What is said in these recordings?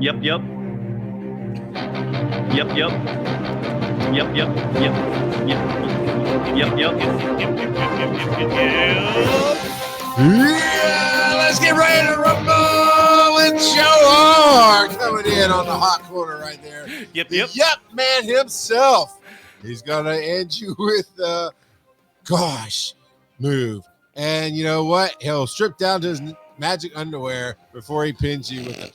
Yep, yep. Yep, yep. Yep, yep. Yep. Yep. Yep, Yeah, let's get ready to rumble. It's Joe coming in on the hot corner right there. Yep. Yep man himself. He's gonna end you with gosh move. And you know what? He'll strip down to his magic underwear before he pins you with a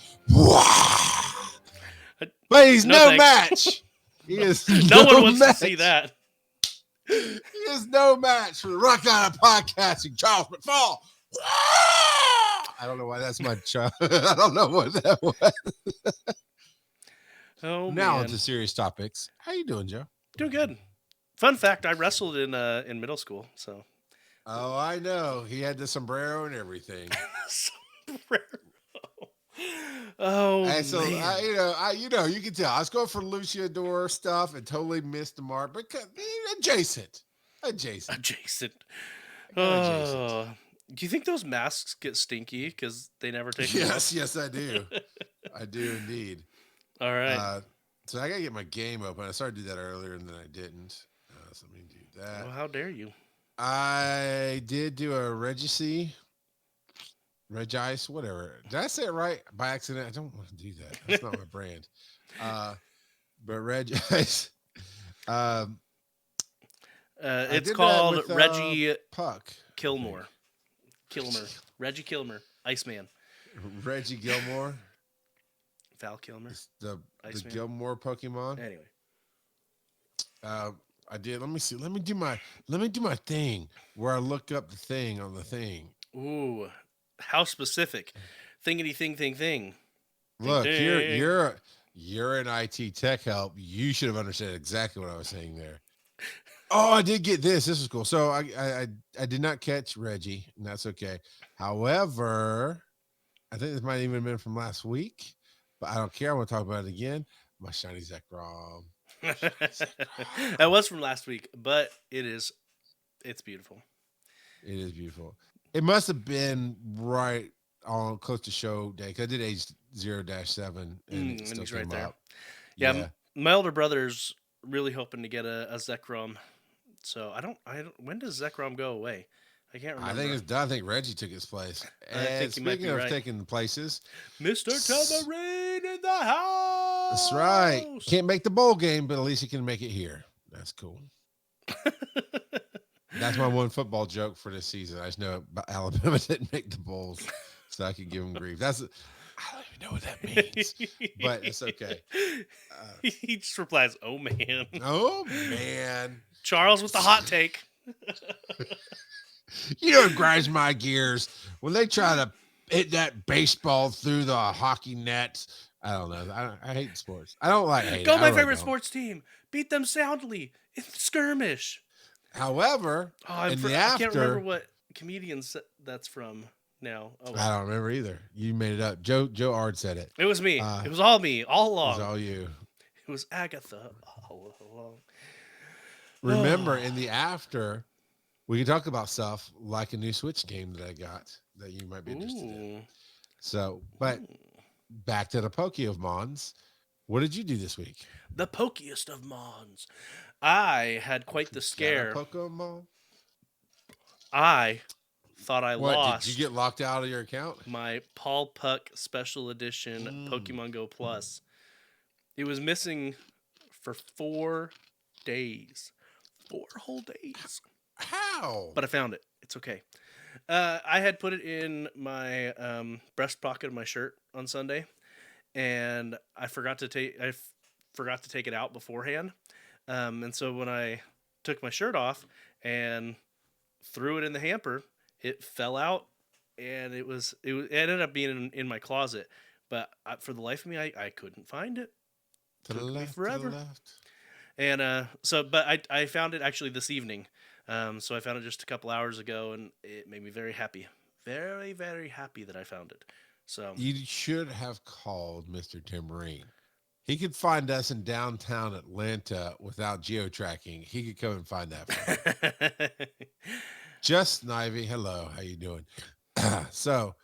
but he's no match. He is no one wants to see that. He is no match for the Rock Island Podcasting, Charles McFall. I don't know why that's my child. I don't know what that was. Oh, now man. onto serious topics. How you doing, Joe? Doing good. Fun fact: I wrestled in middle school. So. Oh, I know. He had the sombrero and everything. Sombrero. Oh, and so man. you can tell I was going for luchador stuff and totally missed the mark, but adjacent. Oh. Do you think those masks get stinky because they never take them off? Yes, I do. I do indeed. All right. So I gotta get my game open. I started to do that earlier and then I didn't. So let me do that. Well, how dare you? I did do a Regice, whatever. Did I say it right by accident? I don't want to do that. That's not my brand. But Regice. It's called with, Reggie Puck. Kilmer. Reggie Kilmer. Iceman. Reggie Gilmore. Val Kilmer. The Gilmore Pokemon. Anyway. I did. Let me see. Let me do my thing where I look up the thing on the thing. Ooh. How specific. Thingity thing. Look, ding. you're an IT tech help. You should have understood exactly what I was saying there. Oh, I did get this. This is cool. So I did not catch Reggie, and that's okay. However, I think this might even have been from last week, but I don't care. I want to talk about it again. My shiny Zekrom. That was from last week, but it's beautiful. It is beautiful. It must have been right on close to show day because I did age 0-7 and it still he's came right there. up. Yeah, my older brother's really hoping to get a Zekrom. So I don't. When does Zekrom go away? I can't remember. I think it's done. I think Reggie took his place. I think speaking of taking places, Mr. Tamarine in the house. That's right. Can't make the bowl game, but at least he can make it here. That's cool. That's my one football joke for this season. I just know Alabama didn't make the bowls, so I could give him grief. I don't even know what that means, but it's okay. He just replies, "Oh man, oh man." Charles with the hot take. You know what grinds my gears? When they try to hit that baseball through the hockey net. I don't know. I hate sports. I don't like hate. Go my favorite sports team. Beat them soundly in the skirmish. However, I can't remember what comedian that's from now. Oh, well. I don't remember either. You made it up. Joe Ard said it. It was me. It was all me all along. It was all you. It was Agatha all along. Remember, in the after, we can talk about stuff like a new Switch game that I got that you might be interested in. So, but back to the Pokemons. What did you do this week? The pokiest of Mons. I had quite the scare. Pokemon? I thought I lost. Did you get locked out of your account? My Paul Puck Special Edition Pokemon Go Plus. It was missing for 4 days. 4 whole days. How? But I found it. It's okay. I had put it in my breast pocket of my shirt on Sunday, and I forgot to take it out beforehand. And so when I took my shirt off and threw it in the hamper, it fell out, and it ended up being in my closet. But for the life of me, I couldn't find it. To the left, forever. To the left. And but I found it actually this evening. So I found it just a couple hours ago, and it made me very happy. Very, very happy that I found it. So you should have called Mr. Tamarine. He could find us in downtown Atlanta without geo-tracking. He could come and find that for me. Just Snivy, hello, how you doing? So,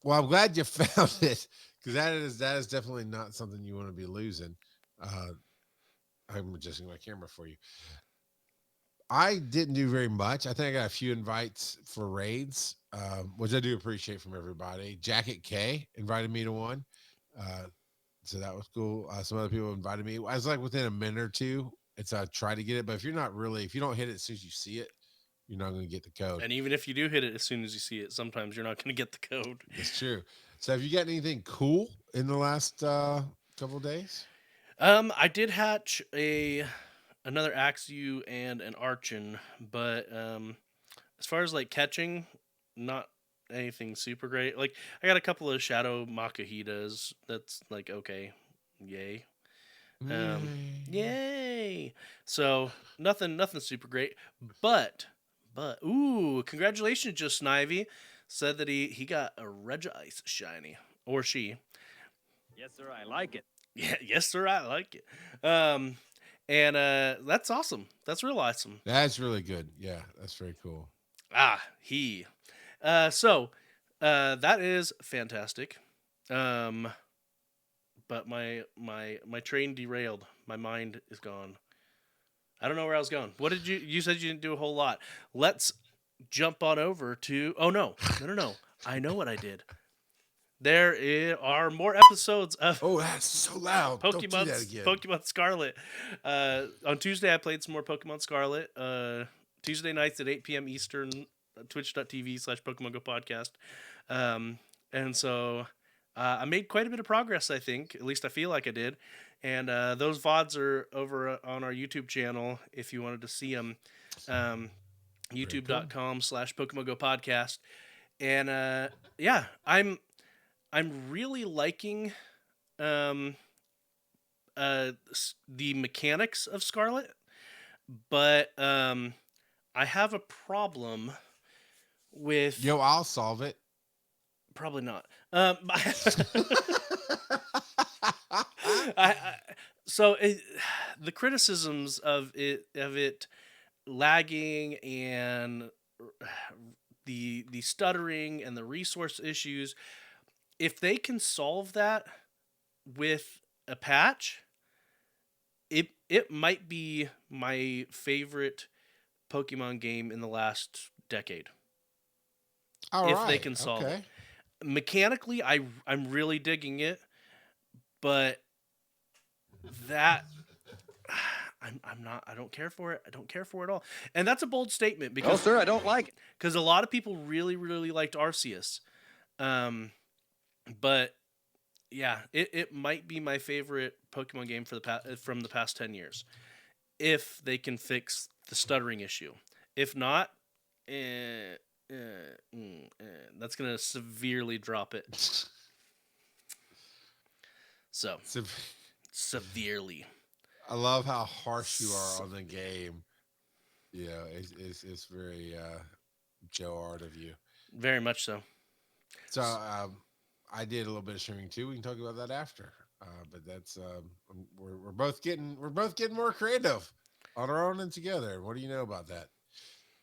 well, I'm glad you found it because that is definitely not something you want to be losing. Uh, I'm adjusting my camera for you. I didn't do very much. I think I got a few invites for raids, which I do appreciate from everybody. Jacket K invited me to one. Uh, so that was cool. Some other people invited me. I was like within a minute or two. It's I try to get it, but if you don't hit it as soon as you see it, you're not going to get the code. And even if you do hit it as soon as you see it, sometimes you're not going to get the code. That's true. So have you got anything cool in the last couple of days? I did hatch another Axew and an Archon, but as far as like catching, not anything super great. Like I got a couple of Shadow Makahitas. That's like okay, yay. Yay. So nothing super great. But ooh, congratulations, Just Snivy. Said that he got a Regice shiny. Or she. Yes, sir. I like it. Yeah, yes, sir, I like it. And that's awesome. That's real awesome. That's really good. Yeah, that's very cool. He. So that is fantastic. But my train derailed. My mind is gone. I don't know where I was going. What did you said you didn't do a whole lot. Let's jump on over to oh no. I know what I did. There are more episodes of that's so loud. Don't do that again. Pokemon Scarlet. On Tuesday I played some more Pokemon Scarlet. Tuesday nights at 8 p.m. Eastern, twitch.tv/Pokemon GO Podcast. And so I made quite a bit of progress, I think. At least I feel like I did. And those VODs are over on our YouTube channel if you wanted to see them. YouTube.com/Pokemon GO Podcast. And yeah, I'm really liking the mechanics of Scarlet, but I have a problem with... Yo, I'll solve it. Probably not. The criticisms of it lagging and the stuttering and the resource issues, if they can solve that with a patch, it might be my favorite Pokemon game in the last decade. If they can solve it. Mechanically, I'm really digging it, but that I'm not. I don't care for it. I don't care for it at all. And that's a bold statement because No, sir, I don't like it. Because a lot of people really, really liked Arceus. But yeah, it might be my favorite Pokemon game from the past 10 years. If they can fix the stuttering issue. If not, that's going to severely drop it. So, severely. I love how harsh you are on the game. Yeah, it's very Joe Art of you. Very much so. So I did a little bit of streaming too. We can talk about that after. But that's we're both getting more creative on our own and together. What do you know about that?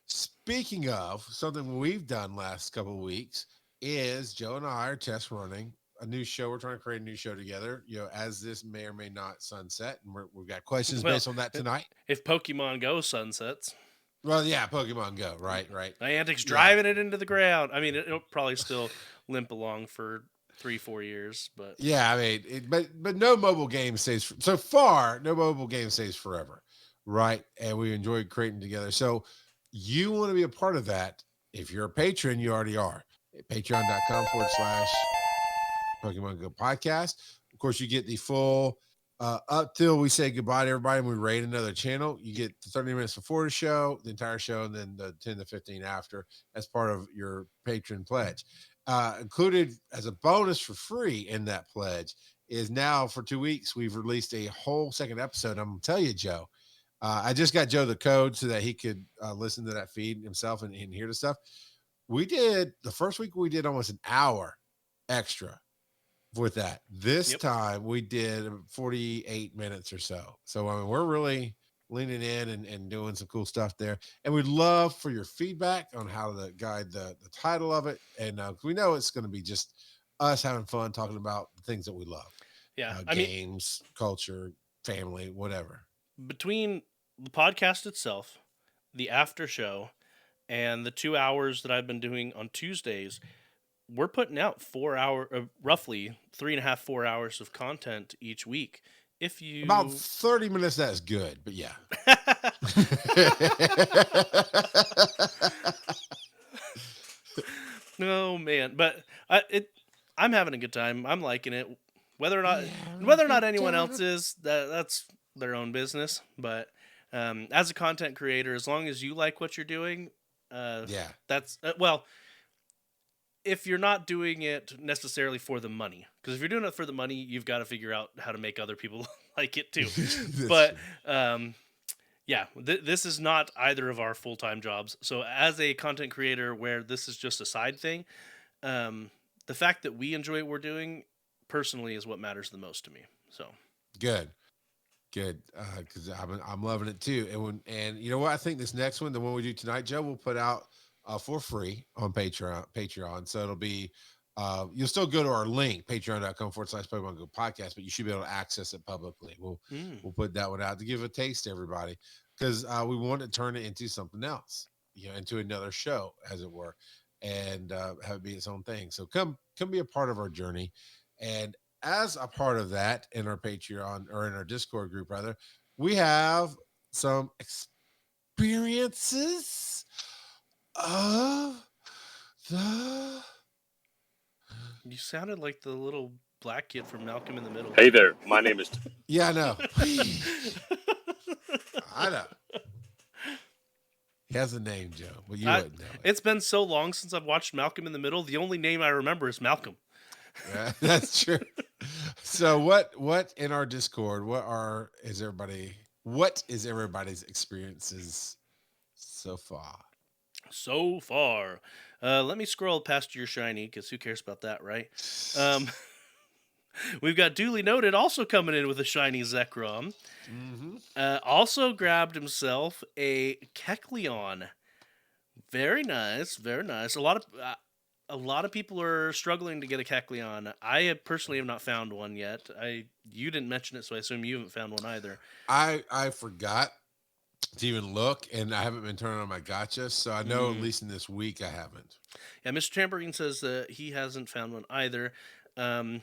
Speaking of something we've done last couple of weeks is Joe and I are test running a new show. We're trying to create a new show together, as this may or may not sunset, and we've got questions based on that tonight. If Pokemon Go sunsets. Well, yeah, Pokemon Go, right. Niantic's driving it into the ground. I mean, it'll probably still limp along for 3-4 years, but yeah, I mean, but no mobile game stays so far. No mobile game stays forever, right? And we enjoyed creating together. So you want to be a part of that? If you're a patron, you already are. Patreon.com/Pokemon GO Podcast. Of course, you get the full up till we say goodbye to everybody and we raid another channel. You get 30 minutes before the show, the entire show, and then the 10 to 15 after as part of your patron pledge. Included as a bonus for free in that pledge is now for 2 weeks, we've released a whole second episode. I'm going to tell you, Joe, I just got Joe the code so that he could listen to that feed himself and hear the stuff. The first week we did almost an hour extra with that. This time we did 48 minutes or so. So, I mean, we're really leaning in and doing some cool stuff there. And we'd love for your feedback on how to guide the title of it. And we know it's going to be just us having fun talking about things that we love. Yeah. Games, culture, family, whatever. Between the podcast itself, the after show, and the 2 hours that I've been doing on Tuesdays, we're putting out roughly 3.5, 4 hours of content each week. If you About 30 minutes, that's good, but yeah. No man, but I'm having a good time. I'm liking it. Whether or not anyone else is, that's their own business. But as a content creator, as long as you like what you're doing, that's well. If you're not doing it necessarily for the money, because if you're doing it for the money, you've got to figure out how to make other people like it too. But this is not either of our full-time jobs. So as a content creator, where this is just a side thing, the fact that we enjoy what we're doing personally is what matters the most to me. So good, because I'm loving it too. And you know what? I think this next one, the one we do tonight, Joe, we'll put out for free on Patreon. So it'll be, you'll still go to our link, patreon.com/Pokémon GO Podcast, but you should be able to access it publicly. We'll put that one out to give a taste to everybody, because we want to turn it into something else, into another show, as it were, and have it be its own thing. So come be a part of our journey. And as a part of that, in our Patreon, or in our Discord group rather, we have some experiences of the... You sounded like the little black kid from Malcolm in the Middle. Hey there, my name is... Yeah, I know. I know. He has a name, Joe, but you wouldn't know it. It's been so long since I've watched Malcolm in the Middle. The only name I remember is Malcolm. Yeah, that's true. So what in our Discord, what is everybody's experiences so far? Let me scroll past your shiny, because who cares about that, right? We've got Duly Noted also coming in with a shiny Zekrom. Also grabbed himself a Kecleon. Very nice. A lot of people are struggling to get a Kecleon. I personally have not found one yet. You didn't mention it, so I assume you haven't found one either. I forgot to even look, and I haven't been turning on my gotcha, so I know at least in this week I haven't. Yeah, Mr. Tambourine says that he hasn't found one either. The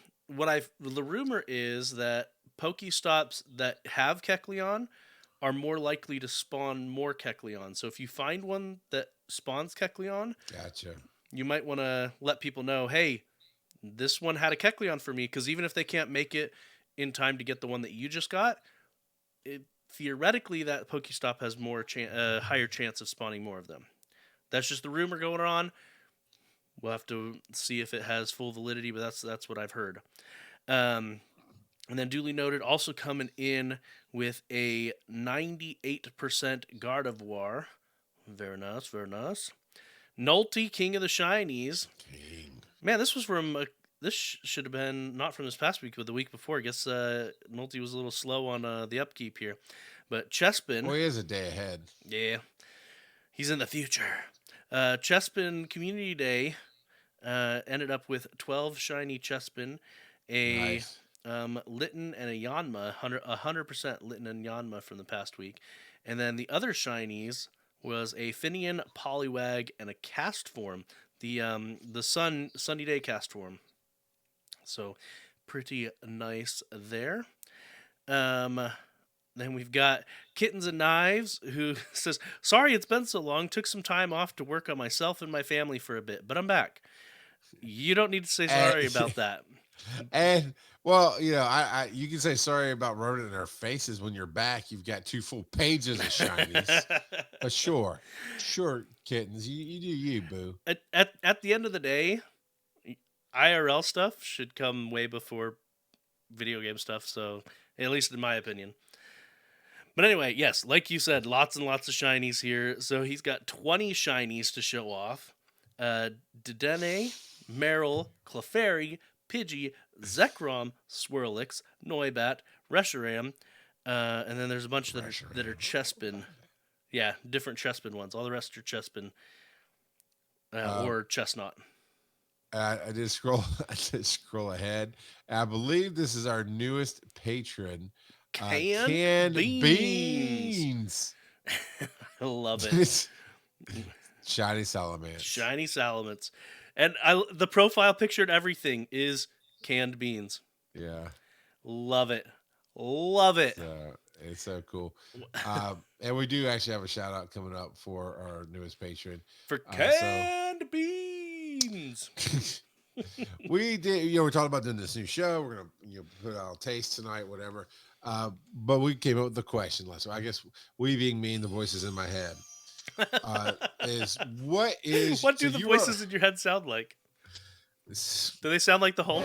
rumor is that Pokestops that have Kecleon are more likely to spawn more Kecleon. So if you find one that spawns Kecleon, gotcha, you might want to let people know, hey, this one had a Kecleon for me, because even if they can't make it in time to get the one that you just got, theoretically that Pokestop has higher chance of spawning more of them. That's just the rumor going on. We'll have to see if it has full validity, but that's what I've heard. And then Duly Noted also coming in with a 98% Gardevoir. Very nice, very nice. Nulty, King of the Shinies. Man, this was from... this should have been not from this past week, but the week before. I guess Nulty was a little slow on the upkeep here. But Chespin... Well, he is a day ahead. Yeah. He's in the future. Chespin Community Day ended up with 12 shiny Chespin, a Litten, and a Yanma, 100% Litten and Yanma from the past week. And then the other shinies was a Finian, Poliwag, and a cast form. The Sunny Day cast form. So pretty nice there. Then we've got Kittens and Knives, who says, sorry it's been so long. Took some time off to work on myself and my family for a bit, but I'm back. You don't need to say sorry about that. And, well, I you can say sorry about rubbing it in our faces when you're back. You've got 2 full pages of shinies. But sure, Kittens, you do you, boo. At the end of the day, IRL stuff should come way before video game stuff, so at least in my opinion. But anyway, yes, like you said, lots and lots of shinies here. So he's got 20 shinies to show off. Dedenne, Meryl, Clefairy, Pidgey, Zekrom, Swirlix, Noibat, Reshiram, and then there's a bunch that are Chespin. Yeah, different Chespin ones. All the rest are Chespin or Chestnut. I did scroll. I did scroll ahead. I believe this is our newest patron, Canned beans. Beans. I love it. Shiny salamence. Shiny salamence. And the profile picture and everything is canned beans. Yeah. Love it. Love it. It's so cool. And we do actually have a shout out coming up for our newest patron. For canned beans. We did, we're talking about doing this new show. We're going to put out a taste tonight, whatever. But we came up with the question last week. I guess we being me and the voices in my head. What do the voices in your head sound like? Do they sound like the Hulk?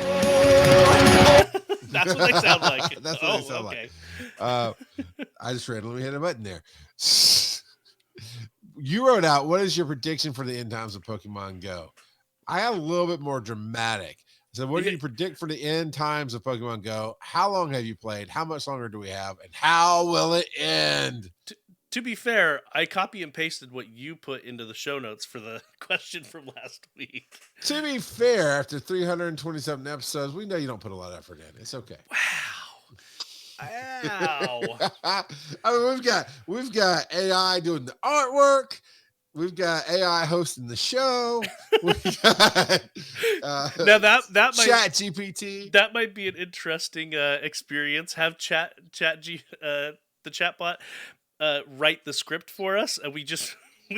That's what they sound like. That's what they sound like. I just randomly hit a button there. You wrote out, what is your prediction for the end times of Pokemon Go? I got a little bit more dramatic. So what do you predict for the end times of Pokemon Go? How long have you played? How much longer do we have? And how will it end? To be fair, I copy and pasted what you put into the show notes for the question from last week. To be fair, after 327 episodes, we know you don't put a lot of effort in. It's okay. Wow. I mean, we've got AI doing the artwork. We've got AI hosting the show. We've got, now that might Chat GPT. That might be an interesting experience. Have the chatbot write the script for us, and we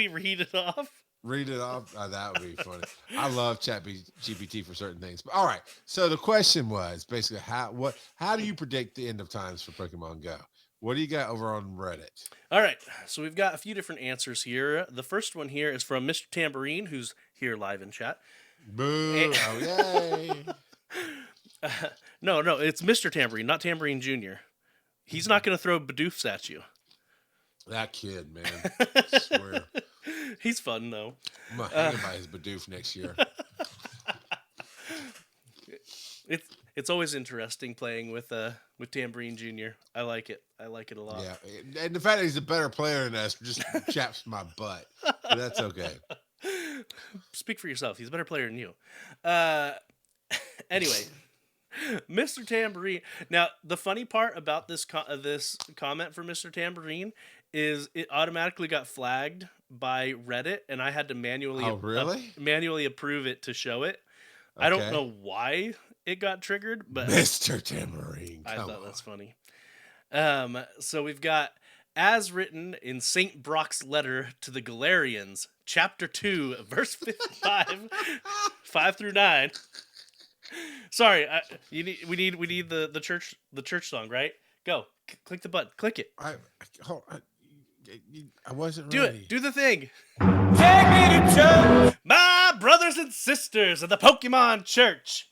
read it off. Read it off. That would be funny. I love Chat GPT for certain things. But all right. So the question was basically how do you predict the end of times for Pokemon Go? What do you got over on Reddit? All right. So we've got a few different answers here. The first one here is from Mr. Tambourine, who's here live in chat. Boo. Oh, yay. No, it's Mr. Tambourine, not Tambourine Jr. He's not going to throw Bidoofs at you. That kid, man. I swear. He's fun, though. I'm going to hang him by his Bidoof next year. It's always interesting playing with Tambourine Jr. I like it. I like it a lot. Yeah, and the fact that he's a better player than us just chaps my butt. But that's okay. Speak for yourself. He's a better player than you. Anyway, Mr. Tambourine. Now, the funny part about this comment from Mr. Tambourine is it automatically got flagged by Reddit, and I had to manually approve it to show it. Okay. I don't know why it got triggered, but Mr. Tambourine, I thought that's funny. So we've got, as written in St. Brock's letter to the Galarians, chapter 2, verse 5 through 9. Sorry, we need the church song, right? Go, click the button, click it. I wasn't ready. Do it. Do the thing. Take me to church, my brothers and sisters of the Pokemon Church.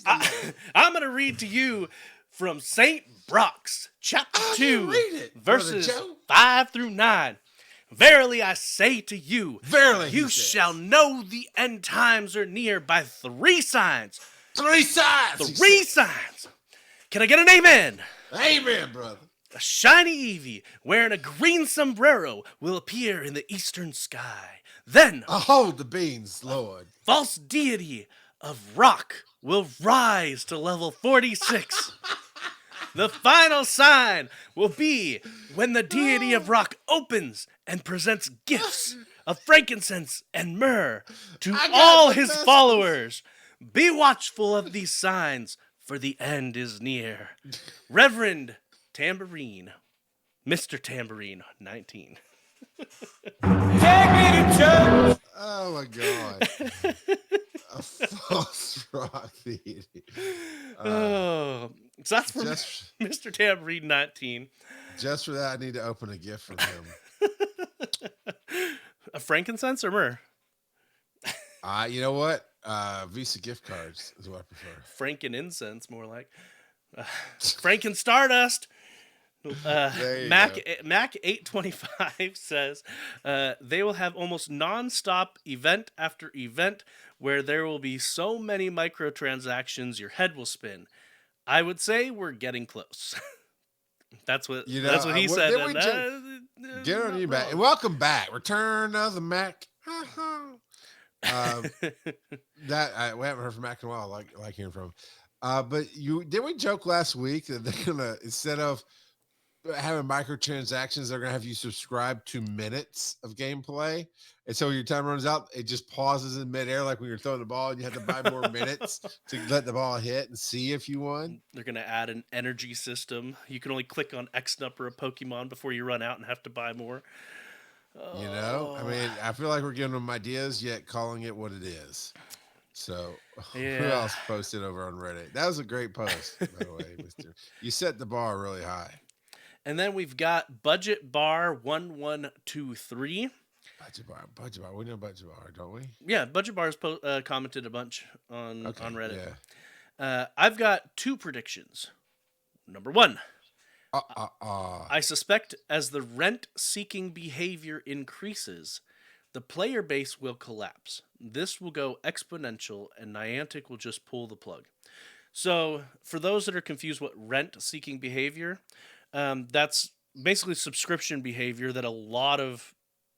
I'm going to read to you from St. Brock's, chapter 2, verses 5 through 9. Verily I say to you, you shall know the end times are near by 3 signs. 3 signs! 3 signs! Can I get an amen? Amen, brother. A shiny Eevee wearing a green sombrero will appear in the eastern sky. Then, hold the beans, Lord. False deity of rock will rise to level 46. The final sign will be when the deity of rock opens and presents gifts of frankincense and myrrh to all his followers. Be watchful of these signs, for the end is near. Reverend Tambourine, Mr. Tambourine, 19. Take me to church. Oh my God. A false rock deity. So that's from Mr. Tambourine, 19. Just for that, I need to open a gift from him. A frankincense or myrrh? You know what? Visa gift cards is what I prefer. Franken incense, more like. Franken Stardust. Mac 825 says they will have almost non-stop event after event where there will be so many microtransactions your head will spin. I would say we're getting close. That's what he said. Get on you back. And welcome back. Return of the Mac. Um, that we haven't heard from Mac in a while. I like hearing from him. But did we joke last week that they're gonna, instead of having microtransactions, they're gonna have you subscribe to minutes of gameplay, and so when your time runs out, it just pauses in midair, like when you're throwing the ball and you have to buy more minutes to let the ball hit and see if you won. They're going to add an energy system. You can only click on X number of Pokemon before you run out and have to buy more. You know, I mean, I feel like we're giving them ideas, yet calling it what it is. So, who Yeah. else posted over on Reddit? That was a great post, by the way, Mister. You set the bar really high. And then we've got Budget Bar 1123. Budget bar. We know budget bar, don't we? Yeah, Budget Bar's commented a bunch on Reddit. Yeah. I've got 2 predictions. Number 1. I suspect as the rent-seeking behavior increases, the player base will collapse. This will go exponential, and Niantic will just pull the plug. So, for those that are confused what rent-seeking behavior, that's basically subscription behavior that a lot of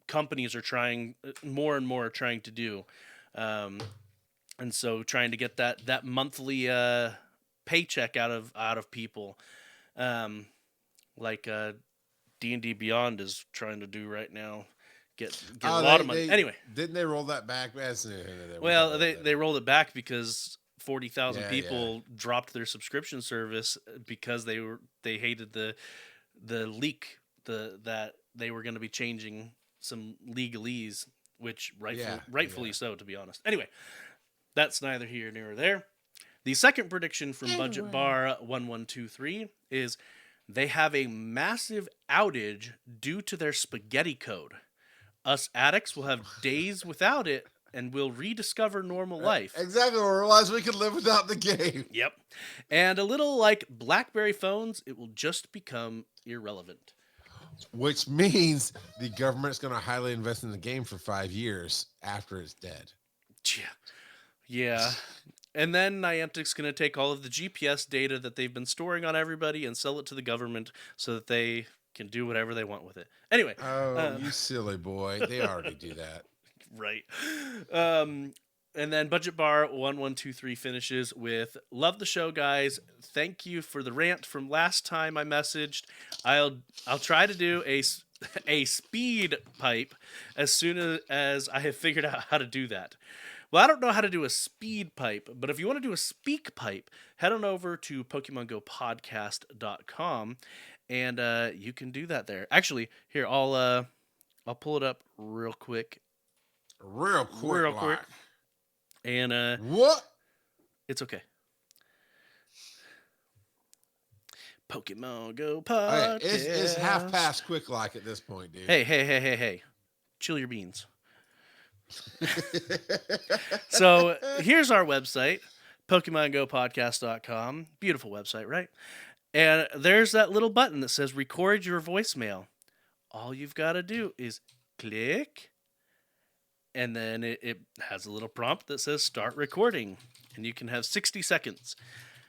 companies are trying, more and more are trying to do. And so trying to get that monthly paycheck out of people. Like D&D Beyond is trying to do right now. Get a lot of money. Anyway, didn't they roll that back? Well, they rolled it back because 40,000 people dropped their subscription service because they hated the leak that they were going to be changing some legalese, which rightfully so, to be honest. Anyway, that's neither here nor there. The second prediction from Budget Bar 1123 is they have a massive outage due to their spaghetti code. Us addicts will have days without it and will rediscover normal life. Exactly. We'll realize we can live without the game. Yep. And a little like BlackBerry phones, it will just become irrelevant. Which means the government's going to highly invest in the game for 5 years after it's dead. Yeah. And then Niantic's going to take all of the GPS data that they've been storing on everybody and sell it to the government so that they can do whatever they want with it. Anyway. Oh, you silly boy. They already do that. Right. And then Budget Bar 1123 finishes with, love the show, guys. Thank you for the rant from last time I messaged. I'll try to do a speed pipe as soon as I have figured out how to do that. Well, I don't know how to do a speed pipe, but if you want to do a speak pipe, head on over to Pokemon GO Podcast.com and you can do that there. Actually, here I'll pull it up real quick. Real quick. And what? It's okay. Pokemon GO Podcast. Okay, it's half past quick like at this point, dude. Hey. Chill your beans. So here's our website, PokemonGoPodcast.com. Beautiful website, right? And there's that little button that says record your voicemail. All you've got to do is click, and then it has a little prompt that says start recording, and you can have 60 seconds.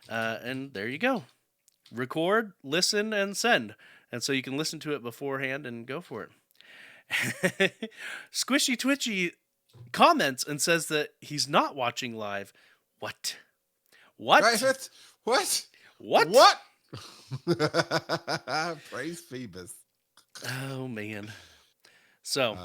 And there you go. Record, listen, and send. And so you can listen to it beforehand and go for it. Squishy Twitchy comments and says that he's not watching live. What? Right, what? Praise Phoebus. Oh man. So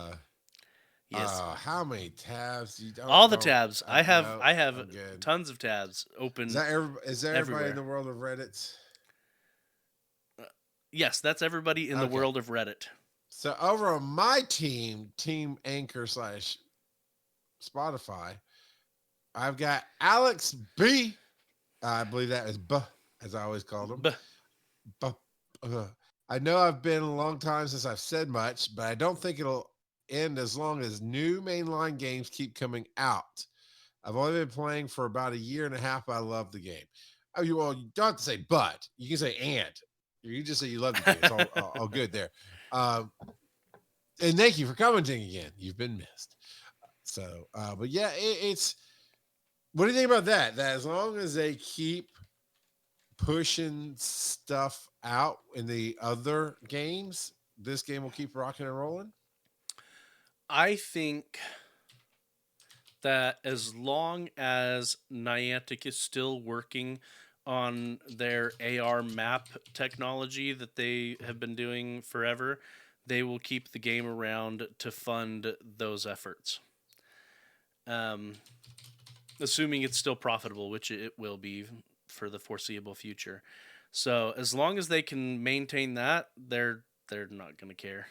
yes. How many tabs? All the tabs. I have tons of tabs open. Is that everybody everywhere. in the world of Reddit? Yes, that's everybody in the world of Reddit. So over on my team Anchor / Spotify, I've got Alex B. I believe that is B, as I always called him. I know I've been a long time since I've said much, but I don't think it'll end as long as new mainline games keep coming out. I've only been playing for about a year and a half, but I love the game. Oh, you don't have to say but. You can say and. You just say you love the game. It's all good there. And thank you for commenting again. You've been missed. So, but yeah, it's. What do you think about that? That as long as they keep pushing stuff out in the other games, this game will keep rocking and rolling? I think that as long as Niantic is still working on their AR map technology that they have been doing forever, they will keep the game around to fund those efforts. Assuming it's still profitable, which it will be for the foreseeable future. So as long as they can maintain that, they're not gonna care.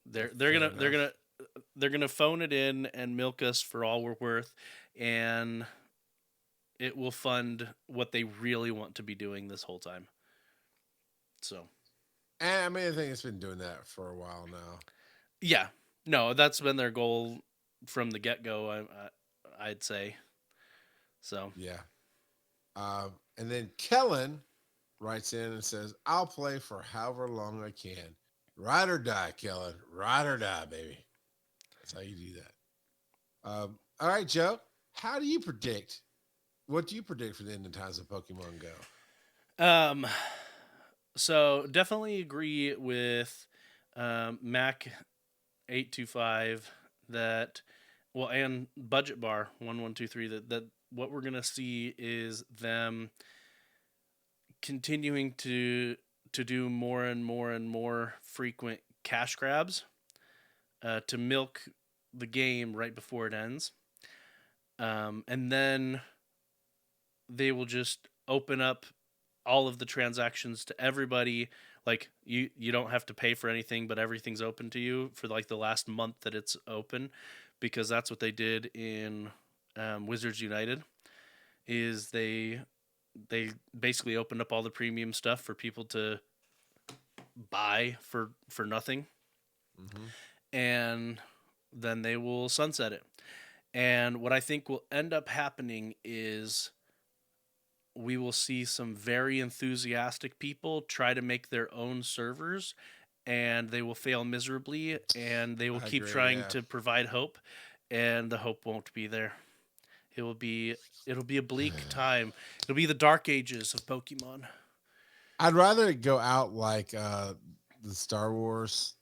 They're gonna phone it in and milk us for all we're worth, and it will fund what they really want to be doing this whole time. So, And I mean, I think it's been doing that for a while now. yeah, no, that's been their goal from the get go. I'd say. So Yeah. And then Kellen writes in and says, "I'll play for however long I can. Ride or die, Kellen. Ride or die, baby." That's how you do that. All right, Joe. How do you predict? What do you predict for the end of times of Pokemon Go? So definitely agree with Mac 825 that and Budget Bar 1123 that what we're gonna see is them continuing to do more and more and more frequent cash grabs to milk the game right before it ends, and then they will just open up all of the transactions to everybody. Like you don't have to pay for anything, but everything's open to you for like the last month that it's open, because that's what they did in Wizards United. Is they basically opened up all the premium stuff for people to buy for nothing, and then they will sunset it. And what I think will end up happening is we will see some very enthusiastic people try to make their own servers, and they will fail miserably, and they will keep trying to provide hope, and the hope won't be there. It'll be a bleak time. It'll be the dark ages of Pokemon. I'd rather it go out like the Star Wars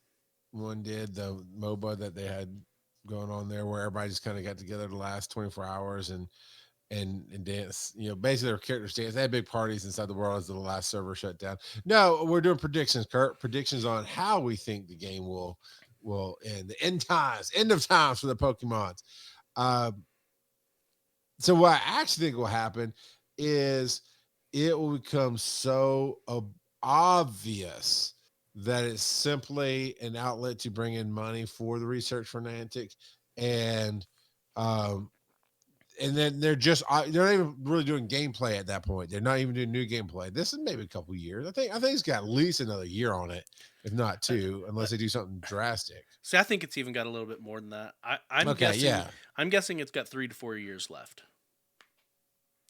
one did, the MOBA that they had going on there, where everybody just kind of got together the last 24 hours and dance. You know, basically their characters dance. They had big parties inside the world as the last server shut down. No, we're doing predictions, Kurt. Predictions on how we think the game will end. The end of times for the Pokemons. So what I actually think will happen is it will become so obvious that it's simply an outlet to bring in money for the research for Niantic, and then they're not even really doing gameplay at that point. They're not even doing new gameplay. This is maybe a couple years. I think it's got at least another year on it, if not two, unless they do something drastic. See, I think it's even got a little bit more than that. I'm guessing it's got 3 to 4 years left.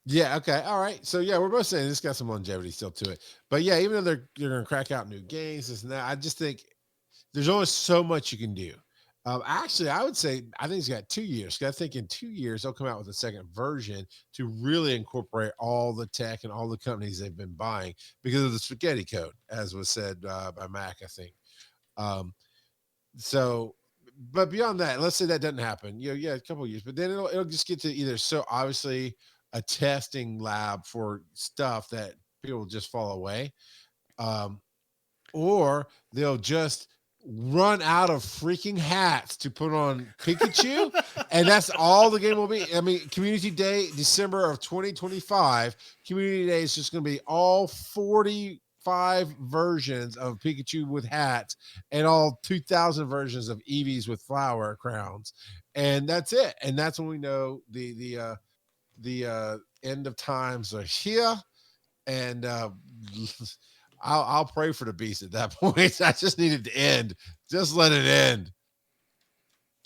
Yeah. Okay. All right. So yeah, we're both saying it's got some longevity still to it. But yeah, even though they're going to crack out new games, this and that, I just think there's only so much you can do. Actually, I would say I think it's got 2 years. I think in 2 years they'll come out with a second version to really incorporate all the tech and all the companies they've been buying because of the spaghetti code, as was said by Mac, I think. So, but beyond that, let's say that doesn't happen. Yeah, a couple of years, but then it'll just get to either so obviously a testing lab for stuff that people will just fall away, or they'll just run out of freaking hats to put on Pikachu, and that's all the game will be. I mean, Community Day, December of 2025, Community Day is just going to be all 45 versions of Pikachu with hats and all 2,000 versions of Eevees with flower crowns, and that's it. And that's when we know the end of times are here, and I'll pray for the beast at that point. I just need it to end. Just let it end.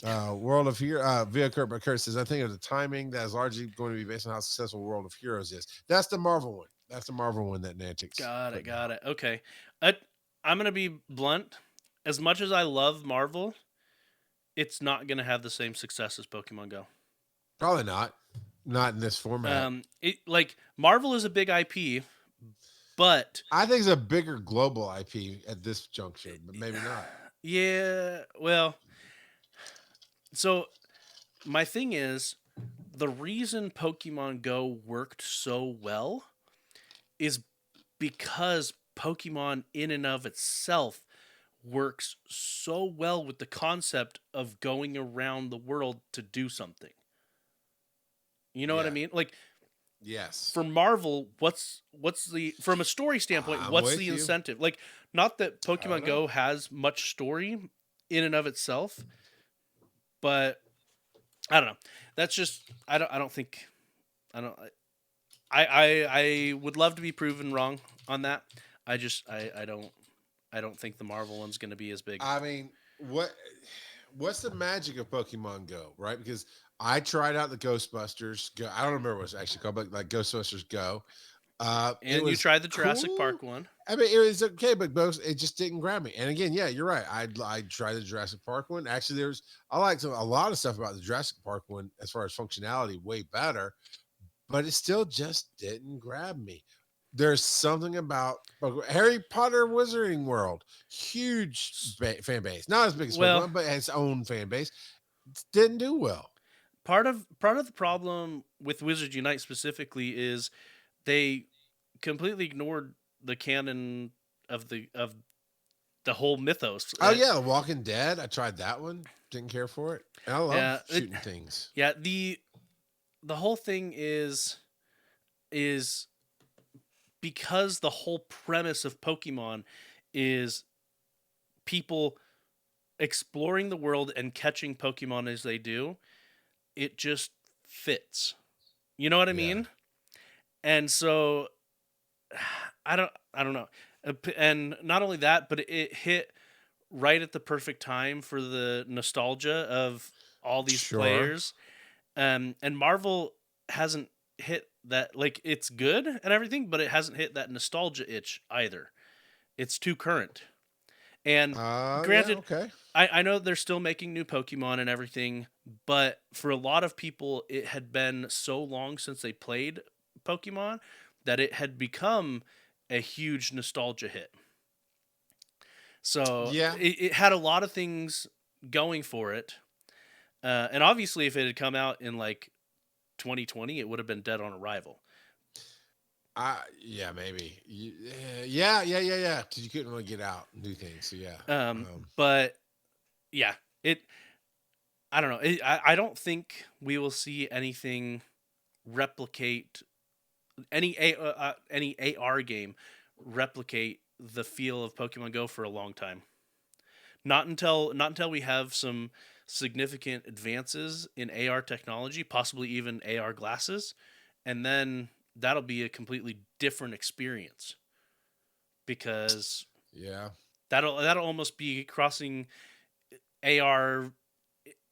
World of Heroes. Via Kurt says, I think of the timing that is largely going to be based on how successful World of Heroes is. That's the Marvel one. That's the Marvel one that Niantic's. Got it. Okay. I'm gonna be blunt. As much as I love Marvel, it's not gonna have the same success as Pokemon Go. Probably not. Not in this format. Marvel is a big IP, but I think it's a bigger global IP at this juncture, but maybe not. Yeah, well, so my thing is, the reason Pokemon Go worked so well is because Pokemon in and of itself works so well with the concept of going around the world to do something. You know what I Yeah. mean? Like Yes. for Marvel, what's the from a story standpoint, I'm what's with the you. incentive? Like not that I don't Pokemon know. Go has much story in and of itself, but I don't know. That's just I don't think I don't I would love to be proven wrong on that. I don't think the Marvel one's going to be as big. I mean, what's the magic of Pokemon Go, right? Because I tried out the Ghostbusters Go. I don't remember what it's actually called, but like Ghostbusters Go. It And you was tried the Jurassic cool. Park one. I mean, it was okay, but both it just didn't grab me. And again, yeah, you're right. I tried the Jurassic Park one. Actually, I liked a lot of stuff about the Jurassic Park one as far as functionality, way better. But it still just didn't grab me. There's something about Harry Potter Wizarding World, huge fan base, not as big as Well, Pokemon, but its own fan base. Didn't do well. part of the problem with Wizards Unite specifically is they completely ignored the canon of the whole mythos. Oh yeah, The Walking Dead. I tried that one. Didn't care for it. And I Yeah, love shooting things. yeah, the whole thing is because the whole premise of Pokemon is people exploring the world and catching Pokemon as they do, it just fits. You know what I Yeah. mean? And so I don't know. And not only that, but it hit right at the perfect time for the nostalgia of all these Sure. players. And Marvel hasn't hit that, like it's good and everything, but it hasn't hit that nostalgia itch either. It's too current. And granted, Yeah, okay. I know they're still making new Pokemon and everything, but for a lot of people, it had been so long since they played Pokemon that it had become a huge nostalgia hit. So Yeah. it had a lot of things going for it. And obviously, if it had come out in like 2020, it would have been dead on arrival. Yeah, maybe. Yeah. Because you couldn't really get out and do things. So yeah. But yeah, it. I don't know. I don't think we will see anything replicate any AR game replicate the feel of Pokemon Go for a long time. Not until we have some significant advances in AR technology, possibly even AR glasses, and then that'll be a completely different experience because Yeah. that'll almost be crossing AR.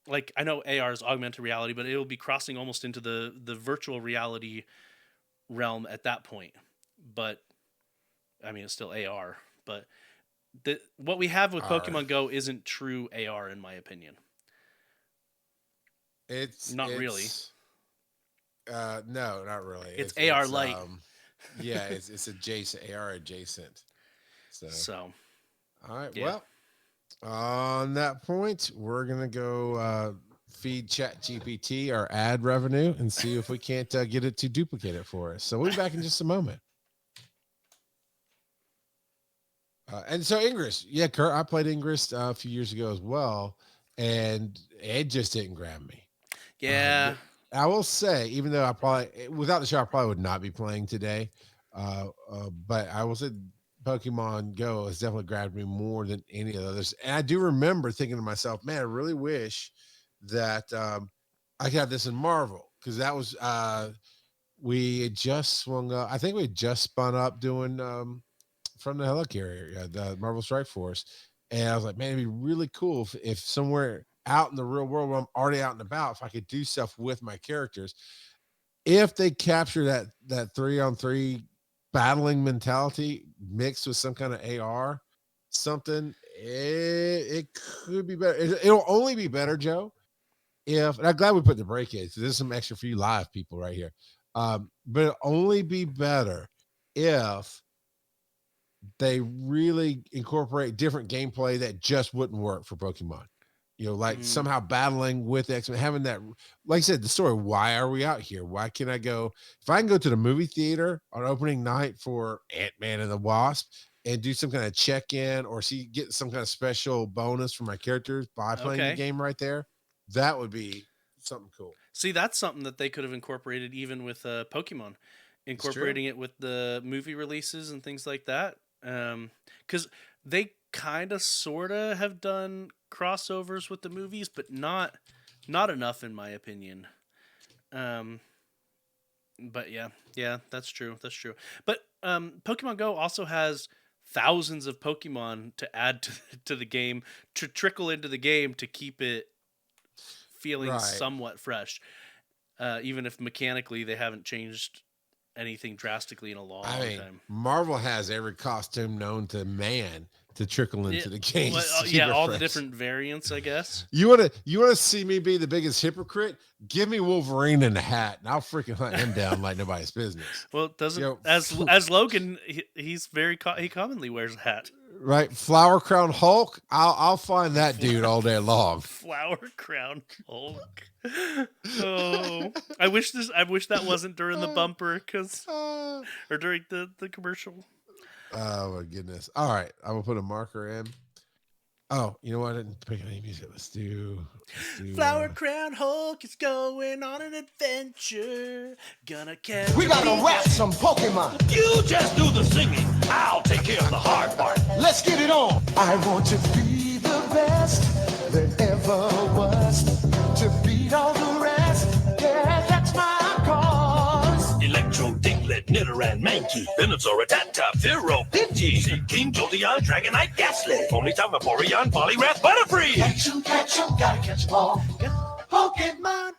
Like I know AR is augmented reality, but it'll be crossing almost into the virtual reality realm at that point. But I mean, it's still AR. But what we have with All right. Pokemon Go isn't true AR, in my opinion. Not really. No, not really. It's AR light. Yeah, it's adjacent, AR adjacent. So All right. yeah. Well, on that point, we're gonna go feed ChatGPT our ad revenue and see if we can't get it to duplicate it for us. So we'll be back in just a moment. And so Ingress, yeah, Kurt, I played Ingress a few years ago as well, and it just didn't grab me. Yeah. I will say, even though I probably without the show, I probably would not be playing today. But I will say, Pokemon Go has definitely grabbed me more than any of the others. And I do remember thinking to myself, man, I really wish that I could have this in Marvel because that was we had just swung up. I think we had just spun up doing from the helicarrier, the Marvel Strike Force. And I was like, man, it'd be really cool if somewhere out in the real world where I'm already out and about, if I could do stuff with my characters. If they capture that 3-on-3 battling mentality mixed with some kind of AR, something, it could be better. It'll only be better, Joe, if, and I'm glad we put the break in, so there's some extra for you live people right here. But it'll only be better if they really incorporate different gameplay that just wouldn't work for Pokemon. Like somehow battling with X-Men, having that, like I said, the story. Why are we out here? Why can I go? If I can go to the movie theater on opening night for Ant-Man and the Wasp and do some kind of check-in or get some kind of special bonus for my characters by playing the game right there, that would be something cool. See, that's something that they could have incorporated even with Pokemon, incorporating it with the movie releases and things like that. Because they kind of, sort of have done crossovers with the movies, but not enough in my opinion. But yeah, that's true. But Pokemon Go also has thousands of Pokemon to add to the game, to trickle into the game to keep it feeling somewhat fresh, even if mechanically they haven't changed anything drastically in a long time. Marvel has every costume known to man to trickle into the game. Well, all the different variants, I guess. You wanna see me be the biggest hypocrite? Give me Wolverine in a hat, and I'll freaking hunt him down like nobody's business. Well, it doesn't as Logan, he's he commonly wears a hat. Right, Flower Crown Hulk. I'll find that dude all day long. Flower Crown Hulk. Oh, I wish that wasn't during the bumper, or during the commercial. Oh my goodness! All right, I'm gonna put a marker in. Oh, you know what? I didn't pick any music. Let's do Flower Crown Hulk is going on an adventure. Gonna catch. We gotta rap some Pokemon. You just do the singing. I'll take care of the hard part. Let's get it on. I want to be the best there ever was. To beat all the rest. Yeah, that's my cause. Electro, Diglett, Nidoran, Mankey, Venusaur, Rattata, Fearow, Pidgey, Seaking, Jolteon, Dragonite, Ghastly, Ponyta, Vaporeon, Poliwrath, Butterfree. Catch 'em, gotta catch 'em all. Pokemon.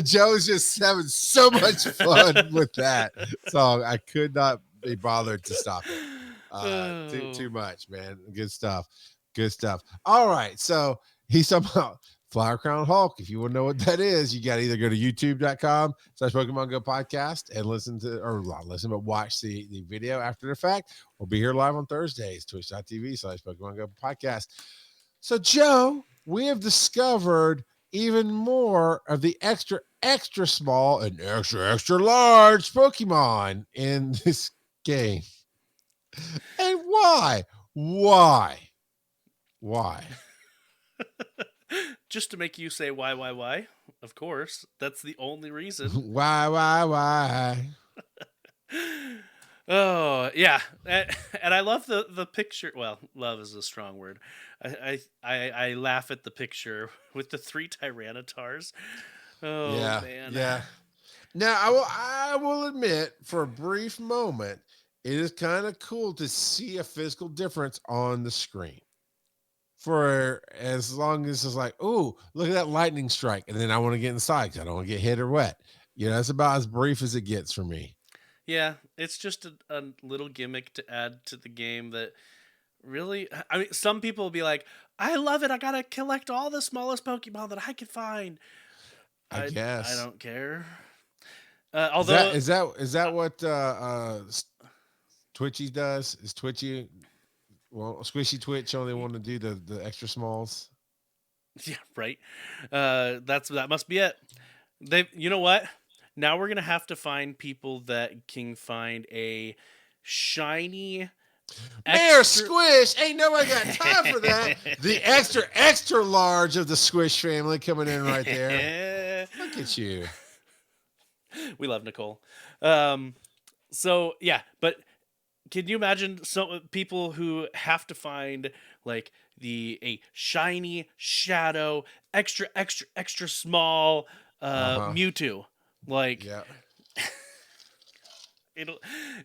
Joe's just having so much fun with that song. I could not be bothered to stop it. Too much, man. Good stuff. All right, so he's talking about Flower Crown Hulk. If you want to know what that is, you got to either go to youtube.com/Pokemon GO Podcast and watch the video after the fact. We'll be here live on Thursdays, twitch.tv/Pokemon GO Podcast. So, Joe, we have discovered even more of the extra small and extra large Pokemon in this game. And why? Just to make you say why? Of course. That's the only reason. Why? Oh, yeah. And I love the picture. Well, love is a strong word. I laugh at the picture with the 3 Tyrannotars. Oh, yeah, man. Yeah. Now, I will admit, for a brief moment, it is kind of cool to see a physical difference on the screen. For as long as it's like, oh, look at that lightning strike. And then I want to get inside because I don't want to get hit or wet. That's about as brief as it gets for me. Yeah, it's just a little gimmick to add to the game that really, I mean, some people will be like, I love it. I got to collect all the smallest Pokemon that I can find. I guess. I don't care. Although is that what Twitchy does? Is Twitchy, Squishy Twitch only want to do the extra smalls? Yeah, right. That must be it. You know what? Now we're gonna have to find people that can find a shiny Mayor Squish. Ain't nobody got time for that. The extra large of the Squish family coming in right there. Look at you. We love Nicole. So yeah, but can you imagine some people who have to find like a shiny shadow extra small Mewtwo? Like, yeah.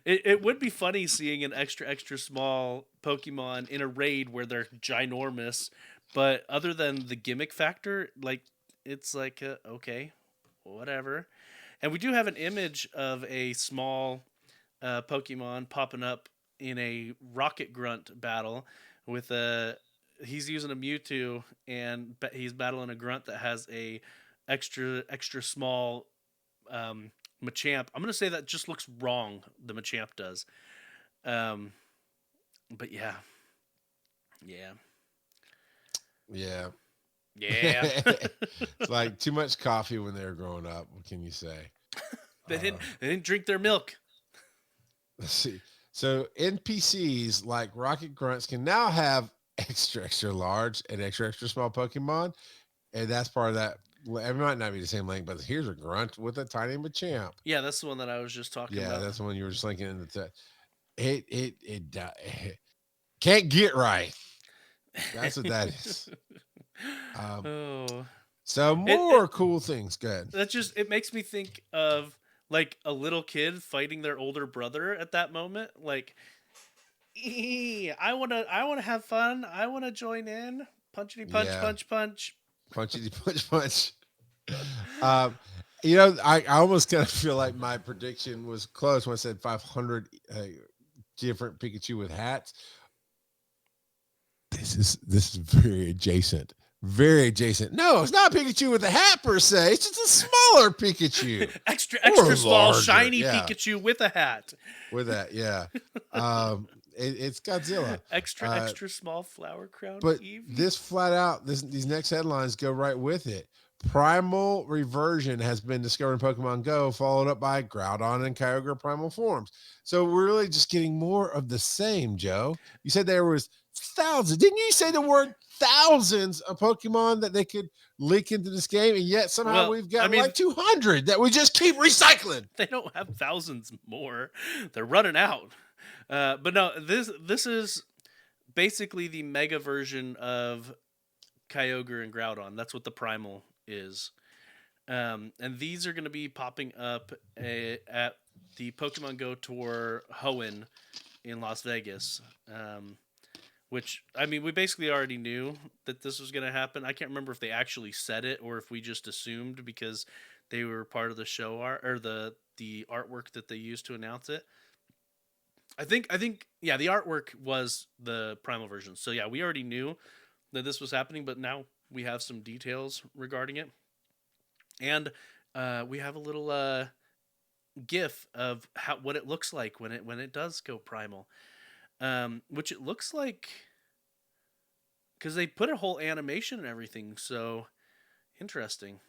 It would be funny seeing an extra small Pokemon in a raid where they're ginormous, but other than the gimmick factor, like, it's like okay, whatever. And we do have an image of a small Pokemon popping up in a Rocket Grunt battle with he's using a Mewtwo and he's battling a Grunt that has a extra small Machamp. I'm gonna say that just looks wrong. The Machamp does, but yeah. Yeah. Yeah. It's like too much coffee when they were growing up. What can you say? They didn't drink their milk. Let's see. So NPCs like Rocket Grunts can now have extra large and extra small Pokemon, and that's part of that. It might not be the same link, but here's a Grunt with a tiny Machamp. Yeah, that's the one that I was just talking Yeah, about. that's the one you were just linking in the text. It can't get right. That's what that is. Oh. So more cool things. Good. It makes me think of like a little kid fighting their older brother at that moment. Like, I wanna have fun. I wanna join in. Punchity punch, Yeah. punch. Punchity punch. I almost kind of feel like my prediction was close when I said 500 different Pikachu with hats. This is very adjacent. Very adjacent. No, it's not Pikachu with a hat per se. It's just a smaller Pikachu. extra Or small, larger, shiny yeah. Pikachu with a hat. With that, yeah. It's Godzilla. Extra small flower crown. But Eevee. this flat out, these next headlines go right with it. Primal reversion has been discovered in Pokemon Go, followed up by Groudon and Kyogre primal forms. So we're really just getting more of the same, Joe. You said there was thousands. Didn't you say the word thousands of Pokemon that they could leak into this game? And yet somehow we've got like 200 that we just keep recycling. They don't have thousands more. They're running out. But no, this is basically the mega version of Kyogre and Groudon. That's what the primal is. And these are going to be popping up at the Pokemon Go Tour Hoenn in Las Vegas. Which, I mean, we basically already knew that this was going to happen. I can't remember if they actually said it or if we just assumed because they were part of the show art or the artwork that they used to announce it. I think, yeah, the artwork was the primal version. So yeah, we already knew that this was happening, but now we have some details regarding it. And we have a little GIF of what it looks like when it does go primal. Which it looks like, because they put a whole animation and everything, so interesting.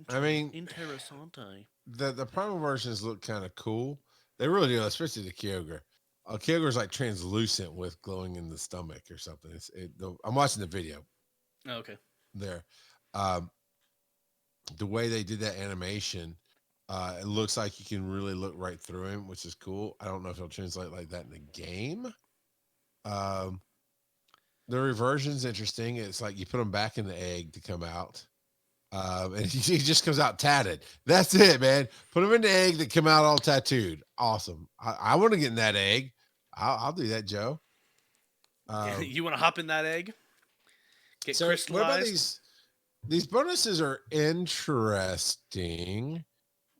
I mean, interessante. The primal versions look kind of cool. They really do, especially the Kyogre. Kyogre's like translucent with glowing in the stomach or something. I'm watching the video. Oh, okay. There, the way they did that animation. It looks like you can really look right through him, which is cool. I don't know if it'll translate like that in the game. The reversion's interesting. It's like you put him back in the egg to come out. And he just comes out tatted. That's it, man. Put him in the egg that come out all tattooed. Awesome. I want to get in that egg. I'll do that, Joe. You want to hop in that egg? Get crystallized? What about these bonuses are interesting.